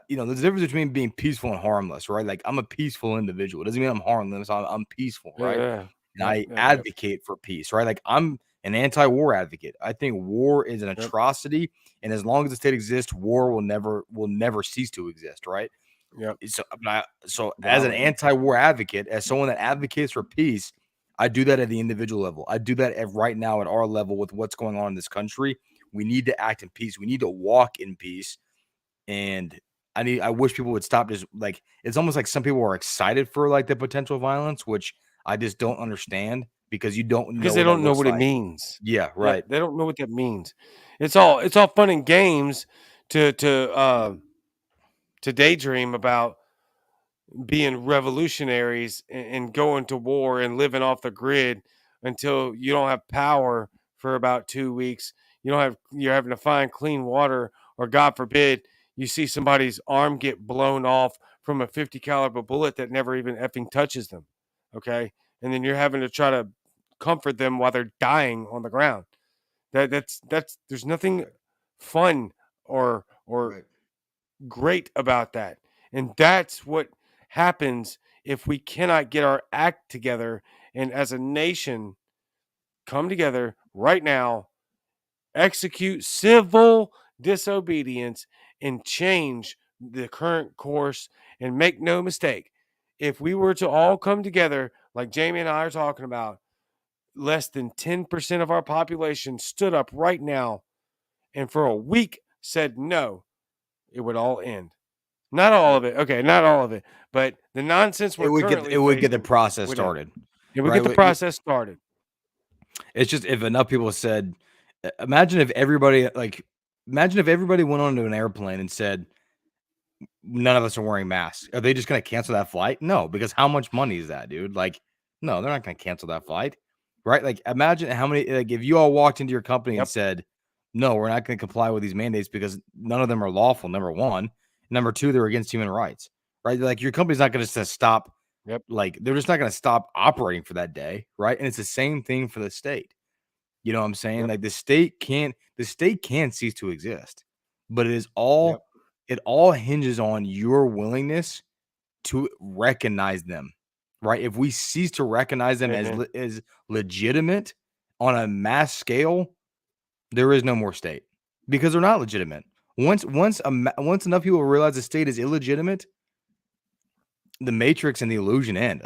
there's a difference between being peaceful and harmless, right? Like I'm a peaceful individual. It doesn't mean I'm harmless. I'm peaceful, right? Yeah. And Yep. I Yep. advocate for peace, right? Like I'm an anti-war advocate. I think war is an Yep. atrocity, and as long as the state exists, war will never cease to exist, right? Yep. So as an Valid. anti-war advocate, as someone that advocates for peace, I do that at the individual level. I do that right now at our level with what's going on in this country. We need to act in peace. We need to walk in peace. And I wish people would stop just like it's almost like some people are excited for like the potential violence, which I just don't understand because you don't know Because they what that don't know looks what it like. means. Yeah, Yep, right. they don't know what that means. It's all fun and games to daydream about being revolutionaries and going to war and living off the grid until you don't have power for about 2 weeks. You're having to find clean water, or God forbid, you see somebody's arm get blown off from a 50 caliber bullet that never even effing touches them. Okay? And then you're having to try to comfort them while they're dying on the ground. That's there's nothing fun or Right. great about that. And that's what happens if we cannot get our act together and as a nation come together right now, execute civil disobedience and change the current course. And make no mistake, if we were to all come together like Jamie and I are talking about, less than 10% of our population stood up right now and for a week said no, it would all end. Not all of it. Okay, not all of it. But the nonsense we're currently It would get the facing process would end. started. It would Right. get the process started. It's just if enough people said, imagine if everybody went onto an airplane and said, none of us are wearing masks. Are they just going to cancel that flight? No, because how much money is that, dude? Like, no, they're not going to cancel that flight, right? Like, imagine how many, like, if you all walked into your company and Yep. said, no, we're not going to comply with these mandates because none of them are lawful, number one. Number two, they're against human rights, right? Like, your company's not going to stop, Yep. like, they're just not going to stop operating for that day, right? And it's the same thing for the state. You know what I'm saying? Yep. Like, the state can cease to exist, but it is all, Yep. it all hinges on your willingness to recognize them, right? If we cease to recognize them Amen. as legitimate on a mass scale, there is no more state because they're not legitimate. Once enough people realize the state is illegitimate, the matrix and the illusion end.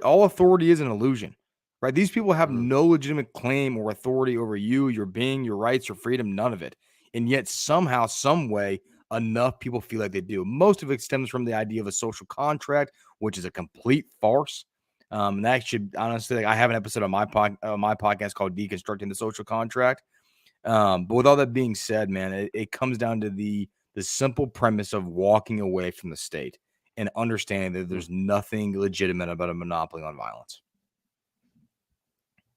All authority is an illusion, right? These people have no legitimate claim or authority over you, your being, your rights, your freedom, none of it. And yet somehow, some way, enough people feel like they do. Most of it stems from the idea of a social contract, which is a complete farce. And that should honestly, like, I have an episode on my podcast called Deconstructing the Social Contract. But with all that being said, man, it comes down to the simple premise of walking away from the state and understanding that there's nothing legitimate about a monopoly on violence.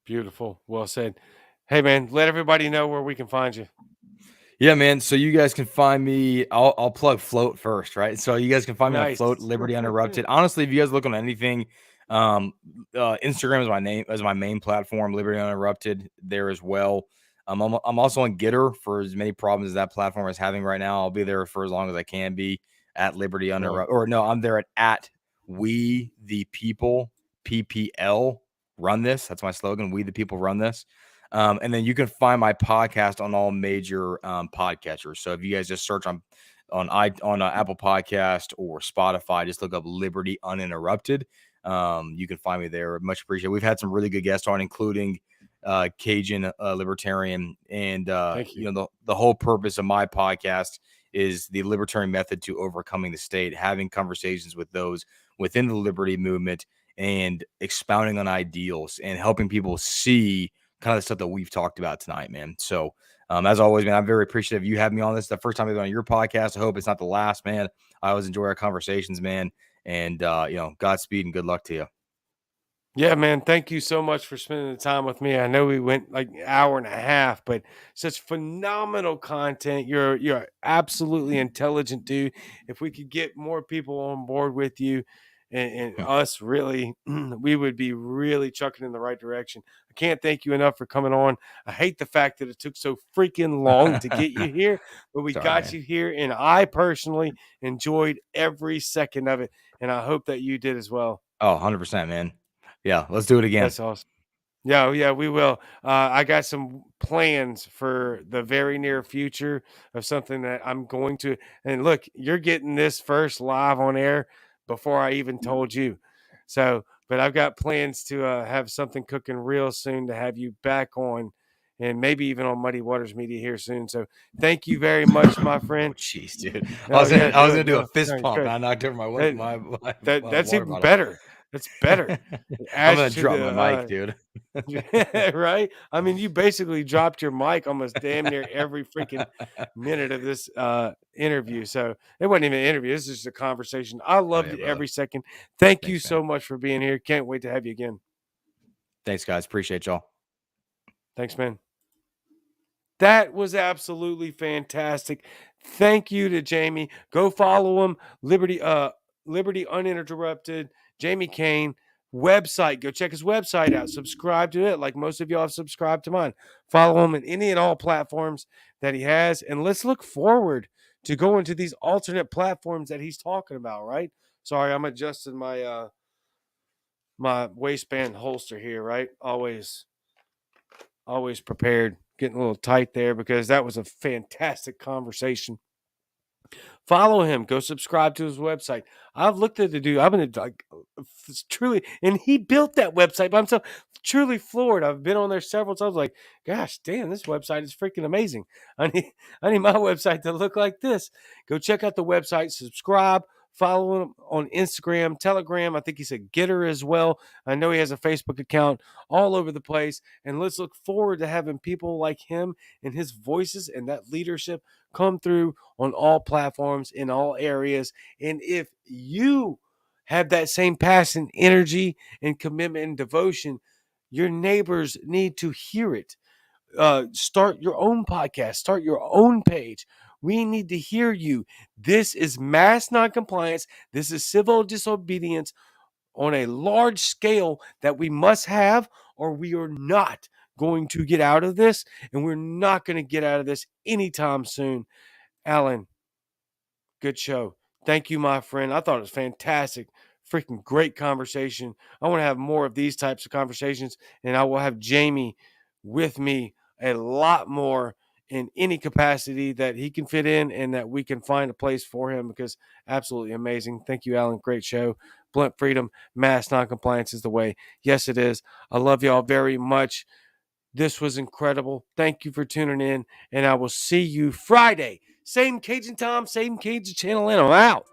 Beautiful. Well said. Hey, man, let everybody know where we can find you. Yeah, man. So you guys can find me. I'll plug Float first, right? So you guys can find me on Nice. Float, Liberty Uninterrupted. Honestly, if you guys look on anything, Instagram is my main platform. Liberty Uninterrupted there as well. I'm also on Gitter for as many problems as that platform is having right now. I'll be there for as long as I can be at Liberty Uninterrupted. Or no, I'm there at We the People PPL Run This. That's my slogan. We the People Run This. And then you can find my podcast on all major podcatchers. So if you guys just search on Apple Podcast or Spotify, just look up Liberty Uninterrupted. You can find me there. Much appreciated. We've had some really good guests on, including Cajun Libertarian, and Thank you. the whole purpose of my podcast is the libertarian method to overcoming the state, having conversations with those within the liberty movement and expounding on ideals and helping people see kind of the stuff that we've talked about tonight, man. So as always, man, I'm very appreciative of you having me on this. The first time I've been on your podcast. I hope it's not the last, man. I always enjoy our conversations, man. And, Godspeed and good luck to you. Yeah, man. Thank you so much for spending the time with me. I know we went like an hour and a half, but such phenomenal content. You're absolutely intelligent dude. If we could get more people on board with you and us really, we would be really chucking in the right direction. I can't thank you enough for coming on. I hate the fact that it took so freaking long to get you here, but we Sorry, got man. you here, and I personally enjoyed every second of it, and I hope that you did as well. Oh, 100%, man. Yeah, let's do it again. That's awesome. Yeah, we will. I got some plans for the very near future of something that I'm going to. And look, you're getting this first live on air before I even told you. So, but I've got plans to have something cooking real soon to have you back on, and maybe even on Muddy Waters Media here soon. So, thank you very much, my friend. Oh, jeez, dude. I Oh was yeah, gonna do do a it. fist No, pump, good. and I knocked over That, my that's water even bottle. better. That's better. It I'm adds gonna to drop my mic, the dude. right? I mean, you basically dropped your mic almost damn near every freaking minute of this interview. So it wasn't even an interview. This is just a conversation. I Oh loved yeah, it brother. every second. Thank you Thanks, man. so much for being here. Can't wait to have you again. Thanks, guys. Appreciate y'all. Thanks, man. That was absolutely fantastic. Thank you to Jamie. Go follow him. Liberty Uninterrupted, Jamie Cain website. Go check his website out. Subscribe to it, like most of y'all have subscribed to mine. Follow him in any and all platforms that he has. And let's look forward to going to these alternate platforms that he's talking about, right? Sorry, I'm adjusting my my waistband holster here, right? Always prepared. Getting a little tight there because that was a fantastic conversation. Follow him. Go subscribe to his website. I've looked at the dude. I've been like truly, and he built that website by himself. Truly floored. I've been on there several times. Like, gosh, damn, this website is freaking amazing. I need my website to look like this. Go check out the website. Subscribe. Follow him on Instagram, Telegram. I think he's a Getter as well. I know he has a Facebook account all over the place. And let's look forward to having people like him and his voices and that leadership come through on all platforms in all areas. And if you have that same passion, energy, and commitment and devotion, your neighbors need to hear it. Start your own podcast, start your own page. We need to hear you. This is mass noncompliance. This is civil disobedience on a large scale that we must have, or we are not going to get out of this. And we're not going to get out of this anytime soon. Alan, good show. Thank you, my friend. I thought it was fantastic. Freaking great conversation. I want to have more of these types of conversations, and I will have Jamie with me a lot more in any capacity that he can fit in and that we can find a place for him because absolutely amazing. Thank you, Alan. Great show. Blunt freedom, mass noncompliance is the way. Yes, it is. I love y'all very much. This was incredible. Thank you for tuning in, and I will see you Friday. Same Cajun time, same Cajun channel, and I'm out.